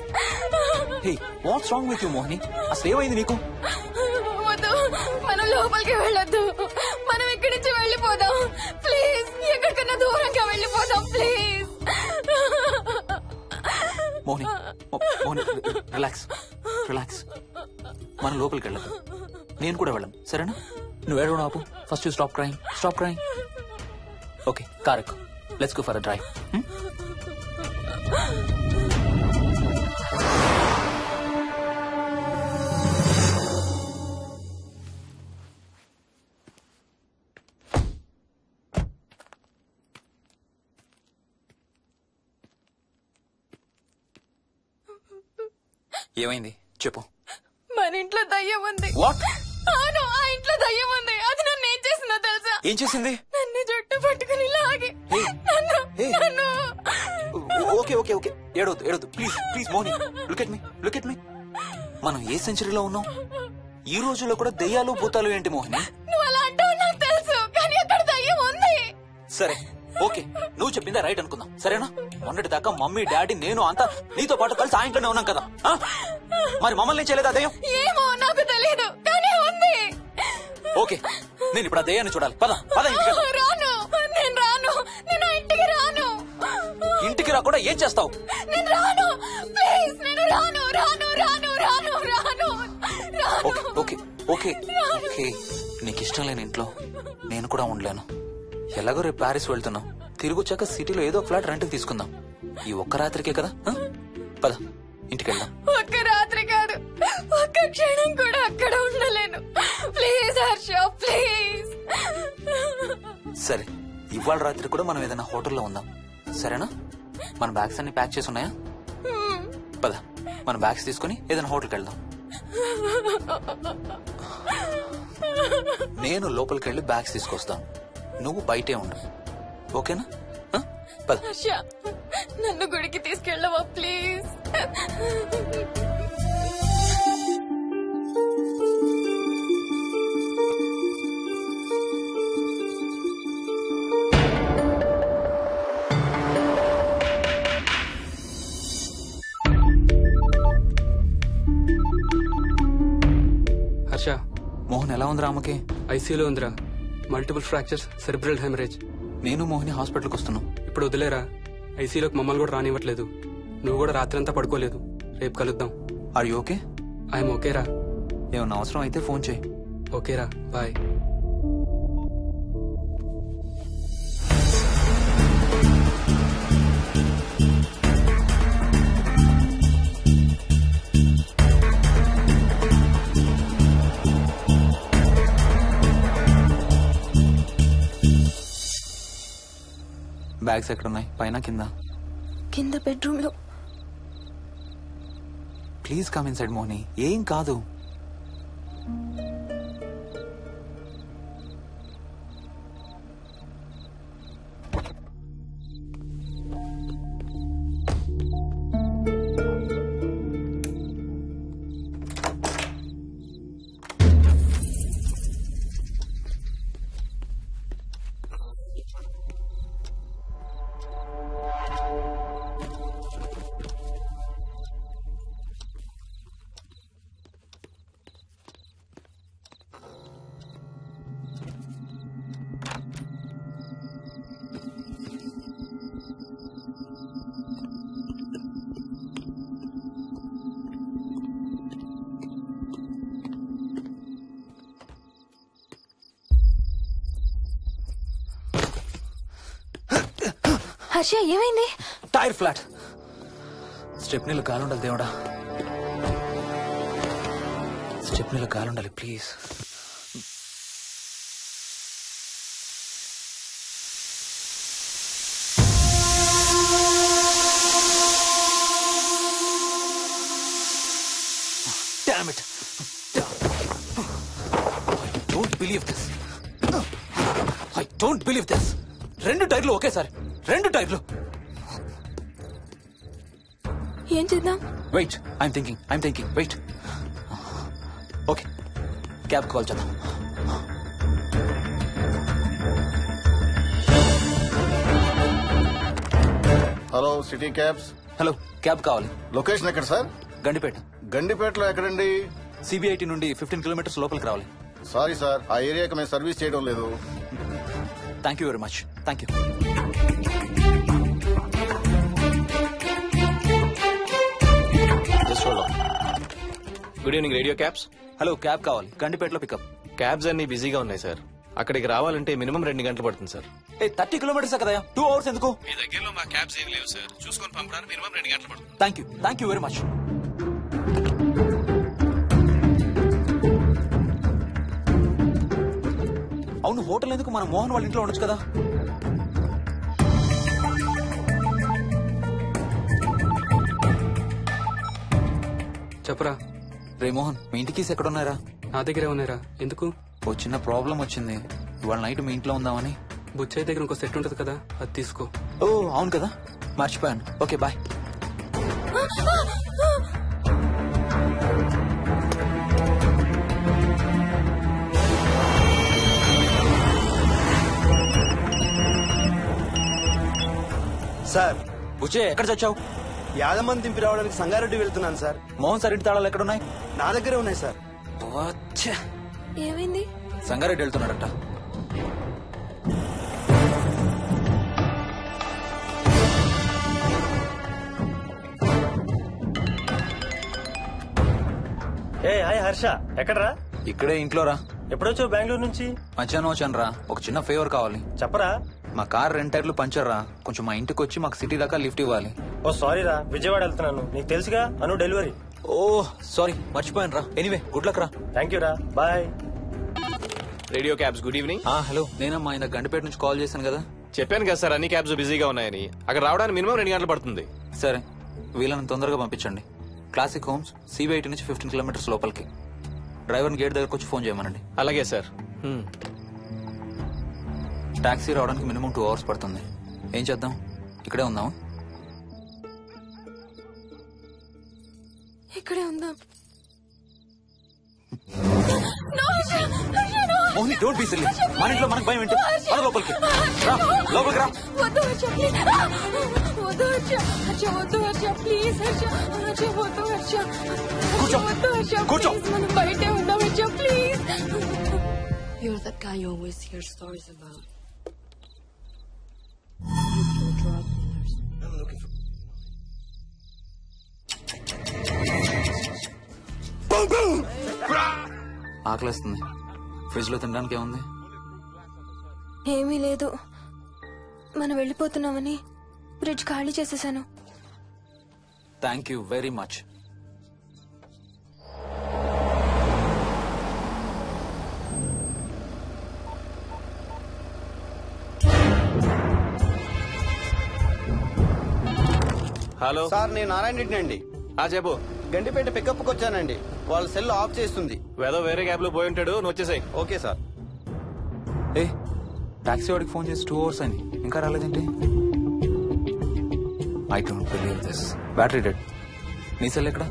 Hey, watts wrong with you Mohini? అసలు ఏమైంది నీకు? వద్దు, మనం లోపలికి వెళ్ళొద్దు. మనం ఇక్కడి నుంచి వెళ్ళిపోదాం ప్లీజ్. ఎక్కడికన్నా దూరంగా వెళ్ళిపోదాం please. Mohini, Mohini relax relax. మనం లోపలికి వెళ్ళదు. నేను కూడా వెళ్ళను, సరేనా? నువ్వు ఏడవడం ఆపు. First you stop crying. Stop crying. Okay, car ఎక్కు. Let's go for a drive. ఏమైంది చెప్పు. మన ఇంట్లో దయ్యం ఉంది. వాట్? అవును, ఆ ఇంట్లో దయ్యం ఉంది. అది నన్ను ఏం చేసిందో తెలుసా? ఏం చేసింది? నన్ను జుట్టు పట్టుకుని లాగి నన్ను ఓకే ఓకే ఓకే, ఏడవద్దు ఏడవద్దు please please Mohini. Look at me. మనం ఏ సెంచరీలో ఉన్నాం? ఈ రోజుల్లో కూడా దెయ్యాలు భూతాలు ఏంటి మోహిని? నువ్వు అలా అంటావు నాకు తెలుసు, కానీ అక్కడ దయ్యం ఉంది. సరే ఓకే, నువ్వు చెప్పిందే రైట్ అనుకుందాం, సరేనా? మొన్నటి దాకా మమ్మీ డాడీ నేను అంతా నీతో పాటు కలిసి ఆ ఇంట్లోనే ఉన్నాం కదా. మరి మమ్మల్ని చేయలేదా దయ్యం? ఏమో నాకు తెలియదు, కానీ ఉంది. ఓకే, నేను ఇప్పుడు ఆ దయ్యాన్ని చూడాలి. పద పద. రాను, నేను రాను. నేను ఆ ఇంటికి రాను. ఇంటికి రాకుండా ఏం చేస్తావు? నేను రాను ప్లీజ్. నేను రాను రాను రాను రాను రాను. ఓకే ఓకే ఓకే ఓకే, నీకు ఇష్టం లేని ఇంట్లో నేను కూడా ఉండలేను. ఎలాగో రేపు ప్యారిస్ వెళ్తున్నాం. తిరిగి వచ్చాక సిటీలో ఏదో ఫ్లాట్ రెంట్కి తీసుకుందాం. ఈ ఒక్క రాత్రికే కదా. పద ఇంటికి వెళ్దాం. ఒక్క రాత్రి కాదు, ఒక్క క్షణం కూడా అక్కడ ఉండలేను. Please Harsha please. సరే, ఇవాళ రాత్రి కూడా మనం ఏదైనా హోటల్లో ఉందాం, సరేనా? మన బ్యాగ్స్ అన్ని ప్యాక్ చేసి ఉన్నాయా? పద మన బ్యాగ్స్ తీసుకుని ఏదైనా హోటల్కి వెళ్దాం. నేను లోపలికి వెళ్ళి బ్యాగ్స్ తీసుకొస్తాను, నువ్వు బయటే ఉండు, ఓకేనా? పద. హర్ష, నన్ను గుడికి తీసుకెళ్ళవా ప్లీజ్? హర్ష, మోహన్ ఎలా ఉందిరా? ఆమెకి ఐసీయూలో ఉందిరా. Multiple fractures, cerebral haemorrhage. నేను మోహిని హాస్పిటల్కి వస్తున్నాం. ఇప్పుడు వదిలేరా, ఐసీయూలోకి మమ్మల్ని కూడా రానివ్వట్లేదు. నువ్వు కూడా రాత్రి అంతా పడుకోలేదు. రేపు కలుద్దాం. Are you okay? ఐఎమ్ ఓకేరా. ఏమన్నా అవసరం అయితే ఫోన్ చేయి. ఓకేరా, బాయ్. బ్యాగ్స్ ఎక్కడున్నాయి? పైన కింద? కింద బెడ్రూమ్ లో. Please come inside Mohini, ఏం కాదు. హర్ష ఏమైంది? Tyre flat. స్టెప్నీలో కాలుండాలి దేవుడా, స్టెప్నీలో కాలుండాలి please. Damn it. I don't believe this. 2 టైర్లు ఒకేసారి, 2 టైర్లు. ఏం చేద్దాం? Wait, I'm thinking. Wait. Okay, cab call చేద్దాం. Hello, City Cabs. Hello, cab కావాలి. లొకేషన్ ఎక్కడ సార్? గండిపేట. గండిపేటలో ఎక్కడండి? సిబిఐటి నుండి 15 కిలోమీటర్స్ లోపలికి రావాలి. సారీ సార్, ఆ ఏరియాకి మేము సర్వీస్ చేయడం లేదు. Thank you very much. Thank you. Good evening radio cabs. Hello, cab కావాలి. గండిపేటలో పికప్. క్యాబ్స్ అన్ని బిజీగా ఉన్నాయి సార్. అక్కడికి రావాలంటే మినిమం 2 గంటలు పడుతుంది సార్. 30 కిలోమీటర్స్ కదా, 2 అవర్స్ ఎందుకు? మీ దగ్గరలో మా క్యాబ్స్ ఏం లేవు సార్. చూసుకొని పంపడానికి మినిమం 2 గంటలు పడుతుంది. Thank you very much. అవును, హోటల్ ఎందుకు? మన మోహన్ వాళ్ళ ఇంట్లో ఉండొచ్చు కదా. చెప్పరా. రే మోహన్, మీ ఇంటి కీస్ ఎక్కడ ఉన్నారా? నా దగ్గరే ఉన్నారా. ఎందుకు? ఓ చిన్న ప్రాబ్లం వచ్చింది. ఇవాళ నైట్ మీ ఇంట్లో ఉందామని. బుచ్చయ్య దగ్గర ఇంకో సెట్ ఉంటది కదా, అది తీసుకో. ఓ అవును కదా, మర్చిపోయాను. Okay bye. సార్, బుచ్చే ఎక్కడ చచ్చావు? యాదమ్మని దింపి రావడానికి సంగారెడ్డి వెళ్తున్నాను సార్. మోహన్ సార్ ఇంటి తాళాలు ఎక్కడున్నాయి? నా దగ్గరే ఉన్నాయి సార్. ఏమైంది? సంగారెడ్డి వెళ్తున్నాడట. ఏ హాయ్ హర్ష, ఎక్కడరా? ఇక్కడే ఇంట్లో రా. ఎప్పుడొచ్చావు బెంగళూరు నుంచి? మధ్యాహ్నం వచ్చాను రా. ఒక చిన్న ఫేవర్ కావాలి. చెప్పరా. మా కార్ 2 టైర్లు పంచర్ రా. కొంచెం మా ఇంటికి వచ్చి మాకు సిటీ దాకా లిఫ్ట్ ఇవ్వాలి. ఓ సారీ రా, విజయవాడ వెళ్తున్నాను. నీకు తెలుసుగా, అను డెలివరీ. ఓ సారీ, మర్చిపోయాను రా. ఎనీవే, గుడ్ లక్ రా. థ్యాంక్ యూ రా, bye. Radio Cabs, good evening. Hello, నేనమ్మా ఇంత గండిపేట నుంచి కాల్ చేశాను కదా. చెప్పాను కదా సార్, అన్ని క్యాబ్స్ బిజీగా ఉన్నాయని. అక్కడ రావడానికి మినిమం 2 గంటలు పడుతుంది. సరే, వీళ్ళని తొందరగా పంపించండి. క్లాసిక్ హోమ్స్, సిబిఐటి నుంచి 15 కిలోమీటర్స్ లోపలికి. డ్రైవర్ని గేట్ దగ్గరకు వచ్చి ఫోన్ చేయమనండి. అలాగే సార్. టాక్సీ రావడానికి మినిమం 2 అవర్స్ పడుతుంది. ఏం చేద్దాం? ఇక్కడే ఉందాం. ఇక్కడే ఉందాం. Mohini, don't be silly. మన ఇంట్లో మనకు భయం ఏంటి? మన లోపలికి రా, లోపలికి రా. వద్దు హర్ష, ప్లీజ్. వద్దు హర్ష, హర్ష వద్దు హర్ష, ప్లీజ్ హర్ష, హర్ష వద్దు హర్ష. కూర్చో, వద్దు హర్ష, కూర్చో. ప్లీజ్, మనం బయటే ఉందాం Harsha, please. You're that guy you always hear stories about. ఆకలిస్తుంది. ఫ్రిడ్జ్ లో తినడానికి ఏముంది? ఏమీ లేదు. మనం వెళ్ళిపోతున్నామని ఫ్రిడ్జ్ ఖాళీ చేసేసాను. Thank you very much. Hello sir, నేను నారాయణ రెడ్డి అండి. చెప్పు. గండిపేట పికప్ కు వచ్చానండి. వాళ్ళ సెల్ ఆఫ్ చేస్తుంది. ఏదో వేరే క్యాబ్ లో పోయి ఉంటాడు, నువ్వు వచ్చేసాయి. Okay sir. ఏ, టాక్సీ వాడికి ఫోన్ చేసి 2 అవర్స్ అని ఇంకా రాలేదేంటి? I don't believe this. Battery dead. నీ సెల్ ఎక్కడ?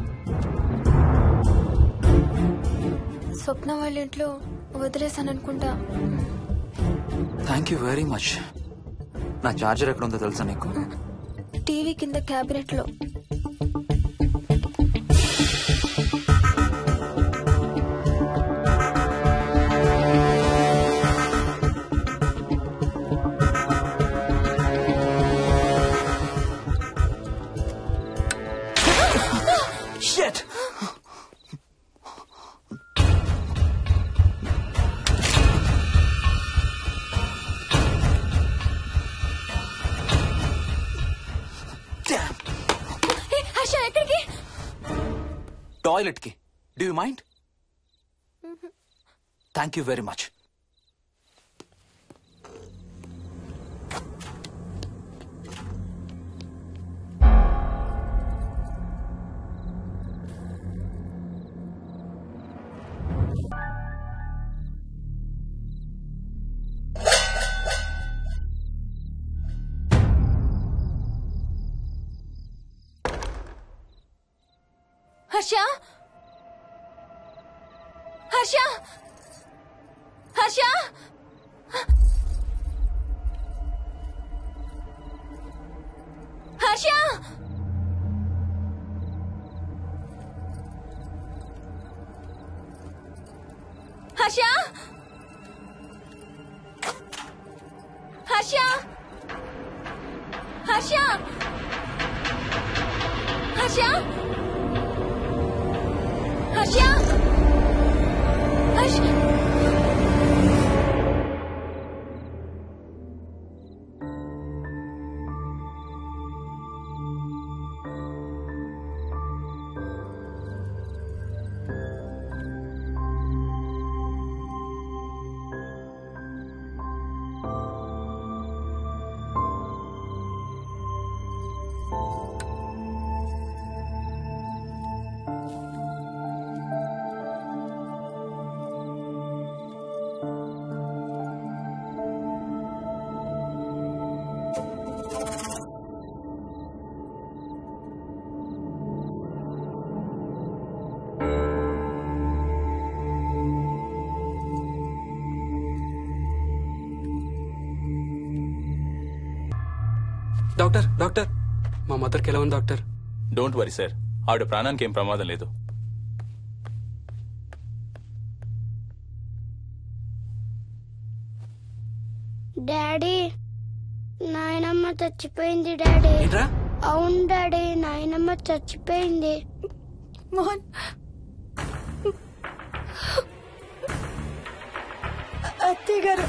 స్వప్న వాళ్ళ ఇంట్లో వదిలేసాను అనుకుంటా. Thank you very much. నా చార్జర్ ఎక్కడ ఉందో తెలుసా నీకు? టీవీ కింద క్యాబినెట్ లో. Shit! టాయిలెట్ కి. Do you mind? Thank you very much. Harsha Harsha Harsha Harsha Harsha Harsha Harsha Harsha Harsha Harsha doctor doctor మా మదర్కి ఎలా ఉంది డాక్టర్? డోంట్ వరీ సార్, ఆవిడ ప్రాణానికి ఏం ప్రమాదం లేదు. డాడీ నాయనమ్మ చచ్చిపోయింది డాడీ. అవును డాడీ, నాయనమ్మ చచ్చిపోయింది. మోహన్ అత్తయ్య గారు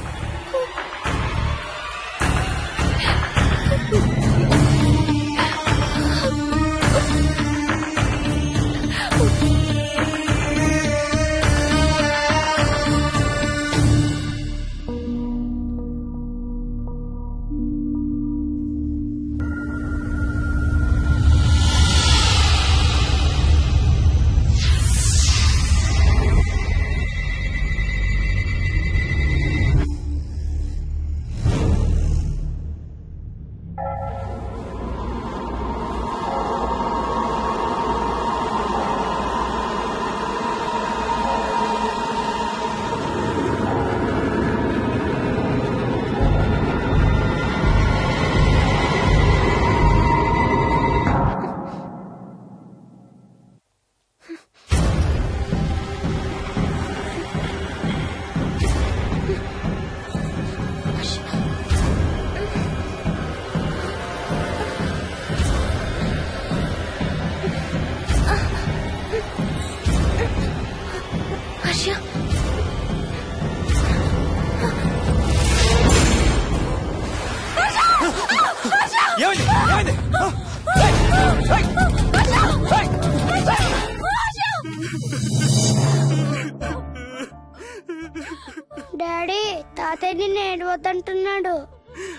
డాడీ తాతయ్య నిన్ను ఏడవద్దంటున్నాడు.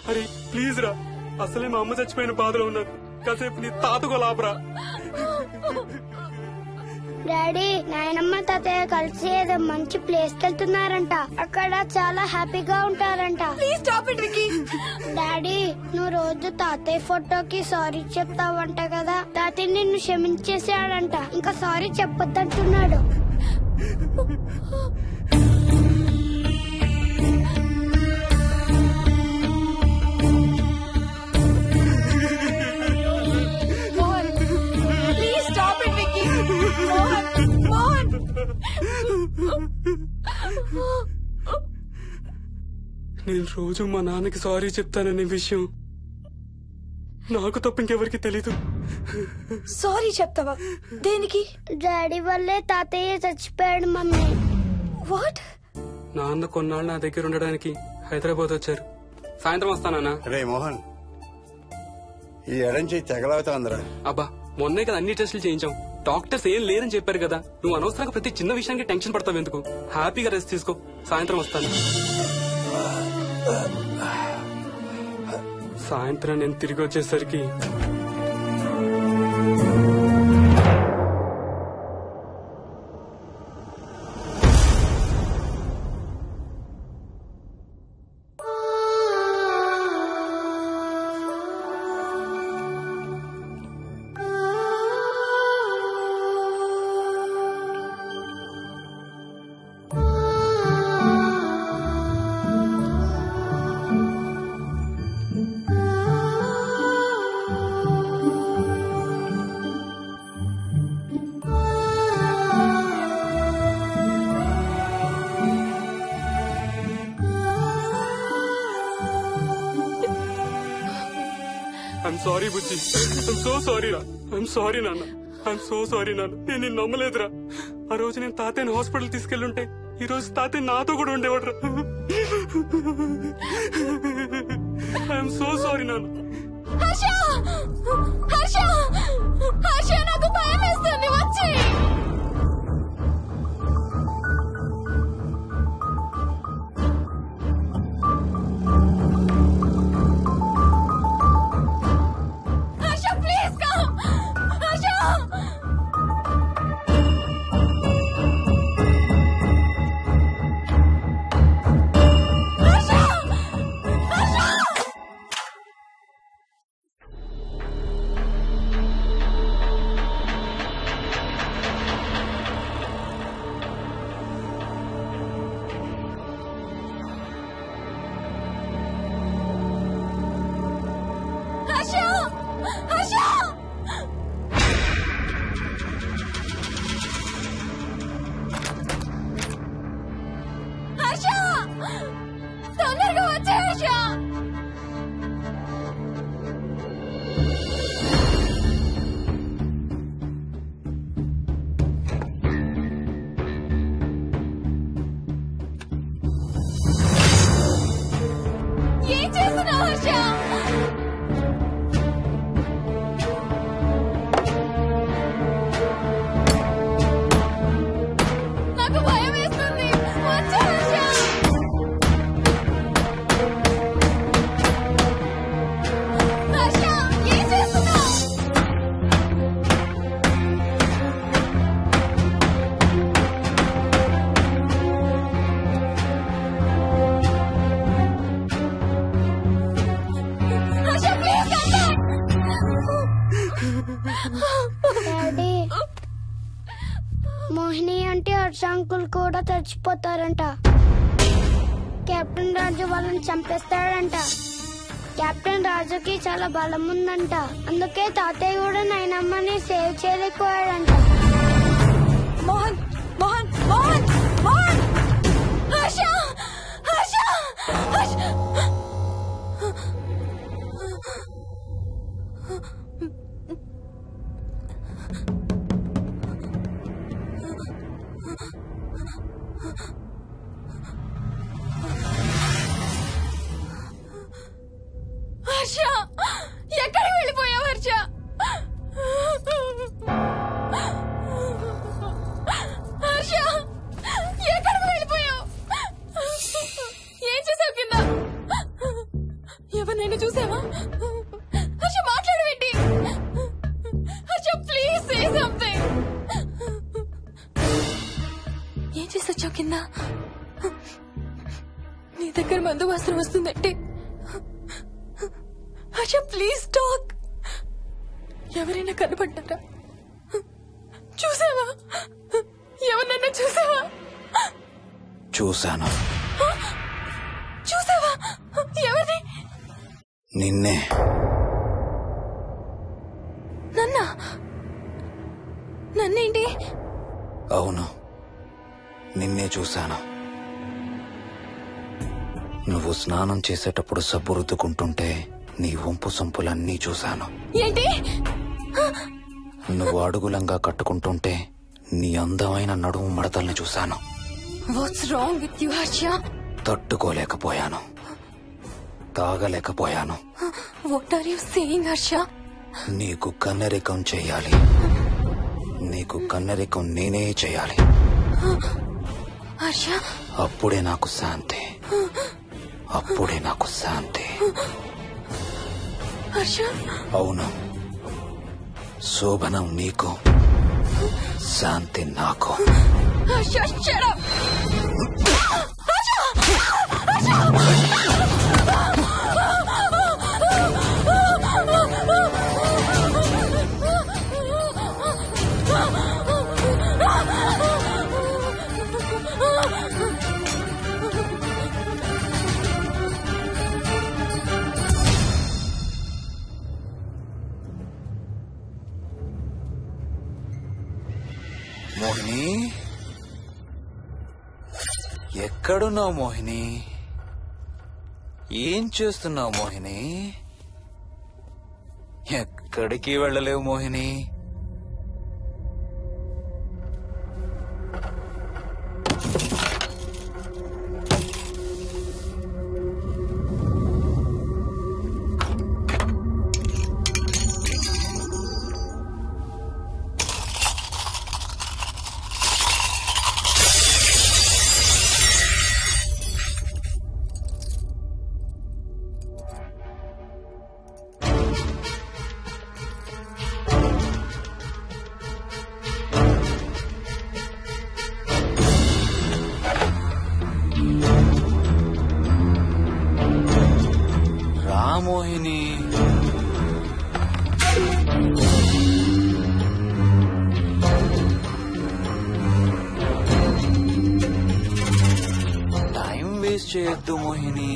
అరే ప్లీజ్ రా, అసలే మా అమ్మ చచ్చిపోయిన బాధలో ఉన్నాను, కాసేపు నీ తాతకు లాభరా. డాడీ నాయనమ్మ తాతయ్య కలిసి ఏదో మంచి ప్లేస్ కి వెళ్తున్నారంట, అక్కడ చాలా హ్యాపీగా ఉంటారంట. Please stop it Vicky. Daddy నువ్వు రోజు తాతయ్య ఫోటోకి సారీ చెప్తావంట కదా, తాతయ్య నిన్ను క్షమించేసాడంట, ఇంకా సారీ చెప్పొద్దంటున్నాడు. Mohan please stop it Vicky. Mohan Mohan నేను రోజు మా నాన్నకి సారీ చెప్తాననే విషయం నాకు తప్ప ఇంకెవరికి తెలీదు. సారీ చెప్తావా? దేనికి? డాడీ వల్లే తాతయ్య చచ్చిపోయాడు మమ్మీ. వాట్? నాన్న కొన్నాళ్ళు నా దగ్గర ఉండడానికి హైదరాబాద్ వచ్చారు. సాయంత్రం వస్తానా? రే మోహన్, ఈ ఎడం చేయి తెగలవుతా అందరా. అబ్బా మొన్నే కదా అన్ని టెస్టులు చేయించాం, డాక్టర్స్ ఏం లేరని చెప్పారు కదా, నువ్వు అనవసరంగా ప్రతి చిన్న విషయానికి టెన్షన్ పడతావు ఎందుకు? హ్యాపీగా రెస్ట్ తీసుకో, సాయంత్రం వస్తాను. సాయంత్రం నేను తిరిగి వచ్చేసరికి sorry Bujji, I'm so sorry రా. ఐఎమ్ సారీ నాన్న, ఐఎమ్ సో సారీ నాన్న. నేను నిన్ను నమ్మలేదురా. ఆ రోజు నేను తాతయ్యని హాస్పిటల్ తీసుకెళ్ళుంటే ఈ రోజు తాతయ్య నాతో కూడా ఉండేవాడు రా. ఐఎమ్ సో సారీ నాన్న. హర్ష, హర్ష, హర్ష, నాకు భయం వేస్తుంది, వచ్చి డాడీ, మోహిని అంటే హర్ష అంకుల్ కూడా చచ్చిపోతారంట. కెప్టెన్ రాజు వాళ్ళని చంపేస్తాడంట. కెప్టెన్ రాజుకి చాలా బలం ఉందంట. అందుకే తాతయ్య కూడా నాయనమ్మని సేవ్ చేయలేకపోయాడంట. మోహన్, మోహన్, మోహన్, మోహన్, హర్ష, హర్ష, హర్ష. హర్ష, ఎక్కడికి వెళ్ళిపోయావు హర్ష? హర్ష, ఎక్కడికి వెళ్ళిపోయావు? ఏం చేసావు కింద? ఎవరినైనా చూసావా? హర్ష, మాట్లాడవేంటి? Harsha, please say something. ఏం చేసొచ్చావు కింద? నీ దగ్గర మందు వాసన వస్తుందంటే హర్ష, ప్లీజ్ టాక్. ఎవరైనా కనపడ్డారా? చూసావా? ఎవరినన్నా చూసావా? చూశాను. చూసావా? ఎవరిని? నిన్నే. నన్నా? నన్నేంటి? అవును, నిన్నే చూశాను. నువ్వు స్నానం చేసేటప్పుడు సబ్బు రుద్దుకుంటుంటే నీ వంపు సొంపులన్నీ చూశాను. ఏంటి? నువ్వు అడుగులంగా కట్టుకుంటుంటే నీ అందమైన నడుము మడతల్ని చూశాను. What's wrong with you Harsha? తట్టుకోలేకపోయాను, తాగలేకపోయాను. What are you saying Harsha? నీకు కన్నరికం చెయ్యాలి. నీ నీకు కన్నరికం నేనే చేయాలి. హర్ష, అప్పుడే నాకు శాంతి. అప్పుడే నాకు శాంతి. హర్ష, అవును, శోభనం నీకు, శాంతి నాకు. Harsha, shut up. మోహిని, ఎక్కడున్నావు మోహిని? ఏం చేస్తున్నావు మోహిని? ఎక్కడికి వెళ్ళలేవు మోహిని. మోహిని, టైం వేస్ట్ చేయొద్దు మోహిని.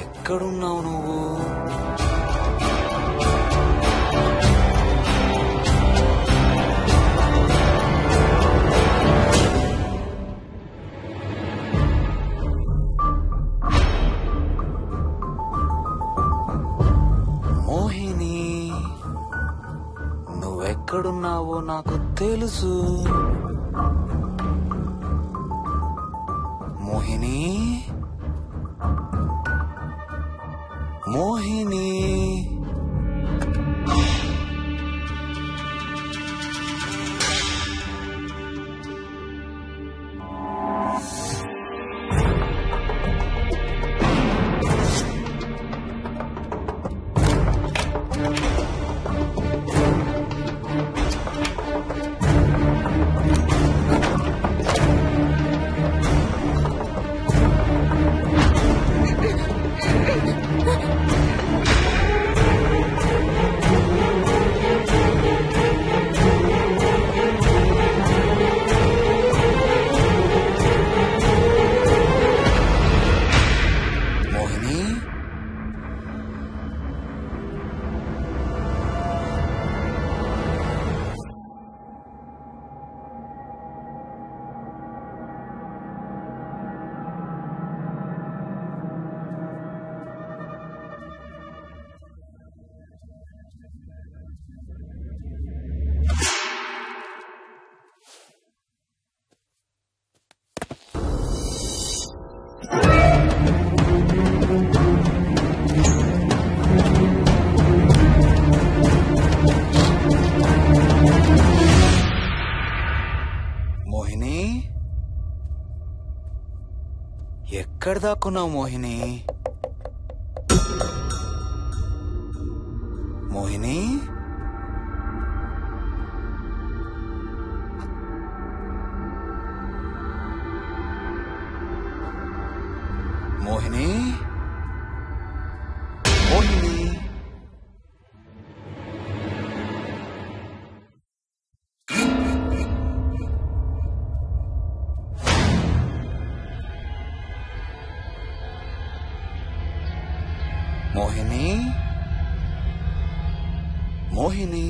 ఎక్కడున్నావు నువ్వు? మోహిని, నువ్వెక్కడున్నావో నాకు తెలుసు. మోహిని, మోహిని, మోహిని, ఎక్కడ దాక్కున్నావు మోహిని? మోహిని, మోహిని, మోహిని, మోహిని, మోహిని,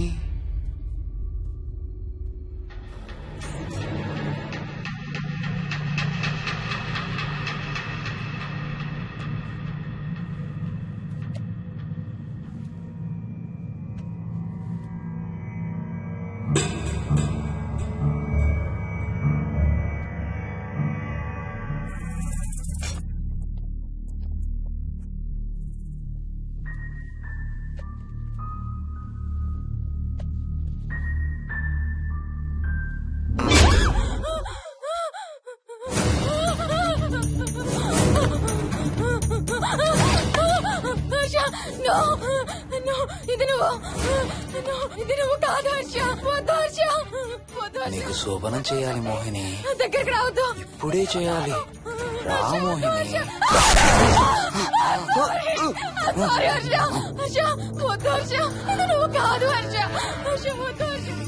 నీకు శోభనం చేయాలి మోహిని. దగ్గరికి రావద్దు. ఇప్పుడే చేయాలి. రా మోహిని.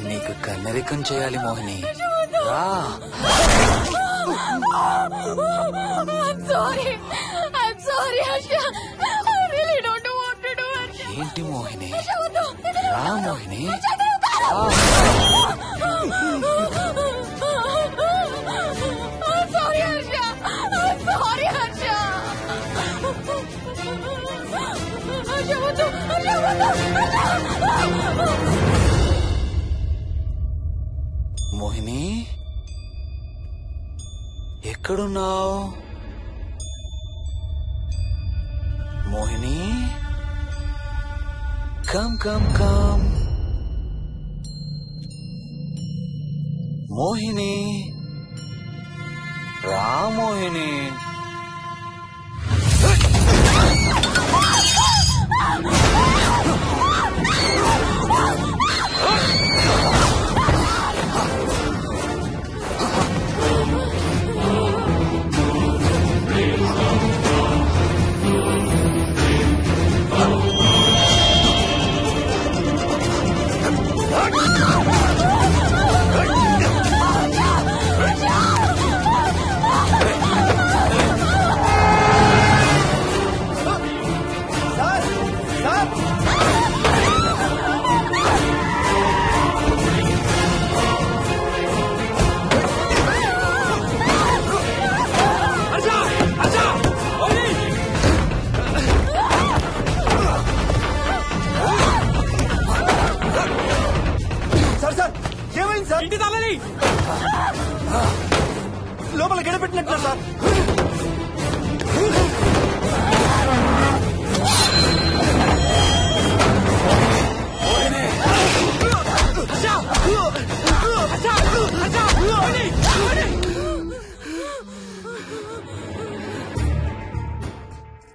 నీకు కన్నరికం చేయాలి మోహిని. రా. ఏంటి మోహిని? రా మోహిని. మోహిని ఎక్కడున్నావు? Mohini come come come. Mohini రా మోహిని. లోపల గడపెట్టినట్టు సార్.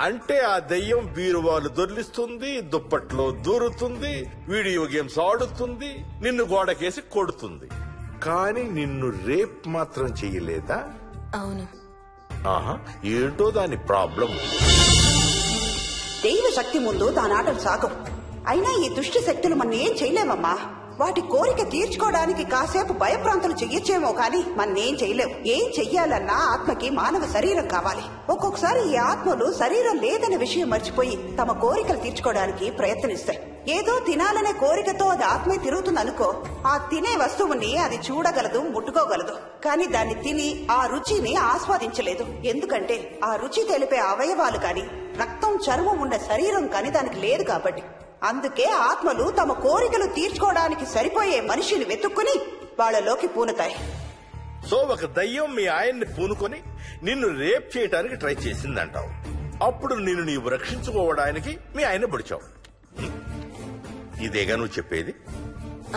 అంటే ఆ దెయ్యం బీరువాలు దొర్లిస్తుంది, దుప్పట్లో దూరుతుంది, వీడియో గేమ్స్ ఆడుతుంది, నిన్ను గోడకేసి కొడుతుంది. కానీ నిన్ను రేప్ మాత్రం చెయ్యలేదా? అవును. ఆహా, ఏంటో దాని ప్రాబ్లం. దైవ శక్తి ముందు దానాటలు సాగం. అయినా ఈ దుష్ట శక్తులు మన ఏం చేయలేమమ్మా. వాటి కోరిక తీర్చుకోవడానికి కాసేపు భయప్రాంతులు చెయ్యొచ్చేమో కానీ మన్నేం చేయలేవు. ఏం చెయ్యాలన్నా ఆత్మకి మానవ శరీరం కావాలి. ఒక్కొక్కసారి ఈ ఆత్మలు శరీరం లేదనే విషయం మర్చిపోయి తమ కోరికలు తీర్చుకోవడానికి ప్రయత్నిస్తాయి. ఏదో తినాలనే కోరికతో అది ఆత్మే తిరుగుతుందనుకో, ఆ తినే వస్తువుని అది చూడగలదు, ముట్టుకోగలదు. కానీ దాన్ని తిని ఆ రుచిని ఆస్వాదించలేదు. ఎందుకంటే ఆ రుచి తెలిపే అవయవాలు కాని, రక్తం చర్మం ఉన్న శరీరం కాని దానికి లేదు కాబట్టి. అందుకే ఆత్మలు తమ కోరికలు తీర్చుకోవడానికి సరిపోయే మనిషిని వెతుక్కుని వాళ్ళలోకి పూనుతాయి. సో ఒక దయ్యం మీ ఆయన్ని పూనుకొని నిన్ను రేప్ చేయడానికి ట్రై చేసిందంటావు. అప్పుడు నిన్ను నీవు రక్షించుకోవడానికి మీ ఆయన పొడిచావు. ఇదేగా నువ్వు చెప్పేది?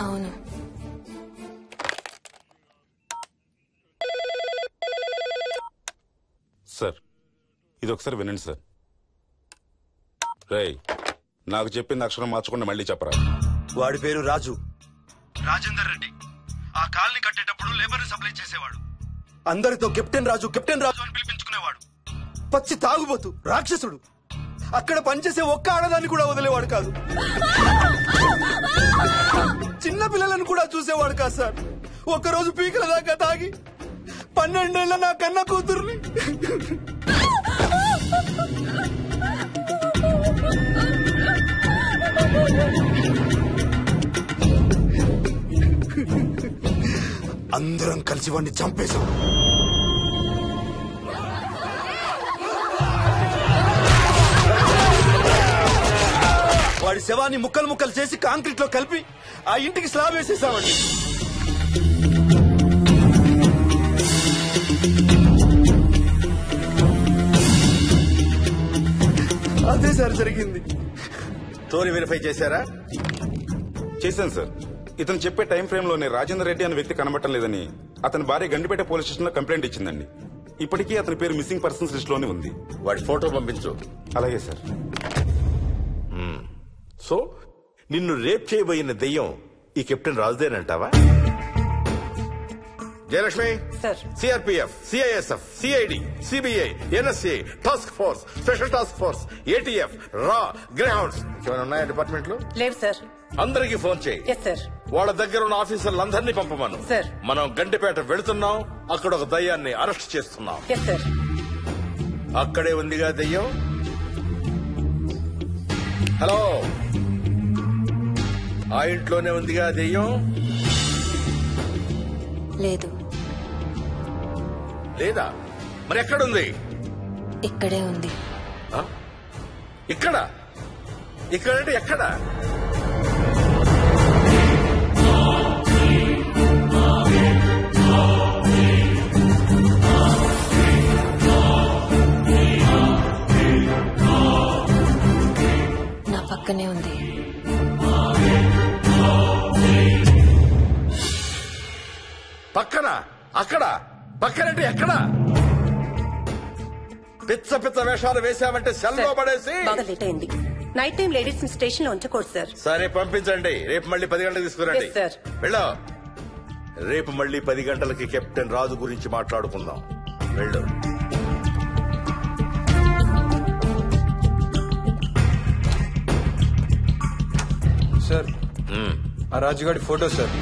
అవును. సార్ ఇది ఒకసారి వినండి సార్. రేయ్, నాకు చెప్పింది అక్షరం మార్చకుండా మళ్ళీ చెప్పరా. వాడి పేరు రాజు, రాజేందర్ రెడ్డి. ఆ కాలనీ కట్టేటప్పుడు లేబర్ సప్లై చేసేవాడు. అందరితో కెప్టెన్ రాజు కెప్టెన్ రాజు అని పిలిపించుకునేవాడు. పచ్చి తాగుబోతు, రాక్షసుడు. అక్కడ పనిచేసే ఒక్క ఆడదాన్ని కూడా వదిలేవాడు కాదు. చిన్న పిల్లలను కూడా చూసేవాడు కాదు సార్. ఒక్కరోజు పీకల దాకా తాగి 12 ఏళ్ల నా కన్న కూతుర్ని అందరం కలిసి వాడిని చంపేశాం. వాడి శవాన్ని ముక్కలు ముక్కలు చేసి కాంక్రీట్ లో కలిపి ఆ ఇంటికి స్లాబ్ వేసేసామండి. అదే సార్ జరిగింది. స్టోరీ వెరిఫై చేశారా? చేశాను సార్. ఇతను చెప్పే టైం ఫ్రేమ్ లోనే రాజేందర్ రెడ్డి అనే వ్యక్తి కనబడటం లేదని అతని భార్య గండిపేట పోలీస్ స్టేషన్ లో కంప్లైంట్ ఇచ్చిందండి. ఇప్పటికీ అతని పేరు మిస్సింగ్ పర్సన్స్ లిస్ట్ లోనే ఉంది. వాడి ఫోటో పంపించు. అలాగే సార్. సో నిన్ను రేప్ చేయబోయిన దెయ్యం ఈ కెప్టెన్ రాజుదేనంటావా? Jayalakshmi, CRPF, CISF, CID, CBI, NSA, task force, special task force, ATF, రా, గ్రేహౌండ్స్ ఏమైనా ఉన్నాయా డిపార్ట్మెంట్ లో? లేదు సార్. అందరికీ ఫోన్ చేయి. Yes sir. వాళ్ళ దగ్గర ఉన్న ఆఫీసర్లందరినీ పంపమను. సార్. మనం గండిపేట వెళుతున్నాం, అక్కడ ఒక దయ్యాన్ని అరెస్ట్ చేస్తున్నాం. Yes sir. అక్కడే ఉందిగా దయ్యం. హలో, ఆ ఇంట్లోనే ఉందిగా దెయ్యం? లేదు. లేదా? మరి ఎక్కడుంది? ఇక్కడే ఉంది. ఇక్కడ? ఇక్కడంటే ఎక్కడ? నా పక్కనే ఉంది. పక్కన? అక్కడ? పక్కనంటే ఎక్కడ? పిచ్చ పిచ్చ వేషాలు వేశామంటే సెల్లో పడేసి. బాగా లేట్ అయింది. నైట్ టైం లేడీస్ ని స్టేషన్ లో ఉంచకూడదు సార్. సరే పంపించండి. రేపు మళ్ళీ 10 గంటలకు తీసుకురండి. Yes, sir. వెళ్ళు. రేపు మళ్ళీ 10 గంటలకి కెప్టెన్ రాజు గురించి మాట్లాడుకుందాం. వెళ్ళు. సార్, ఆ రాజుగాడి ఫోటో సార్.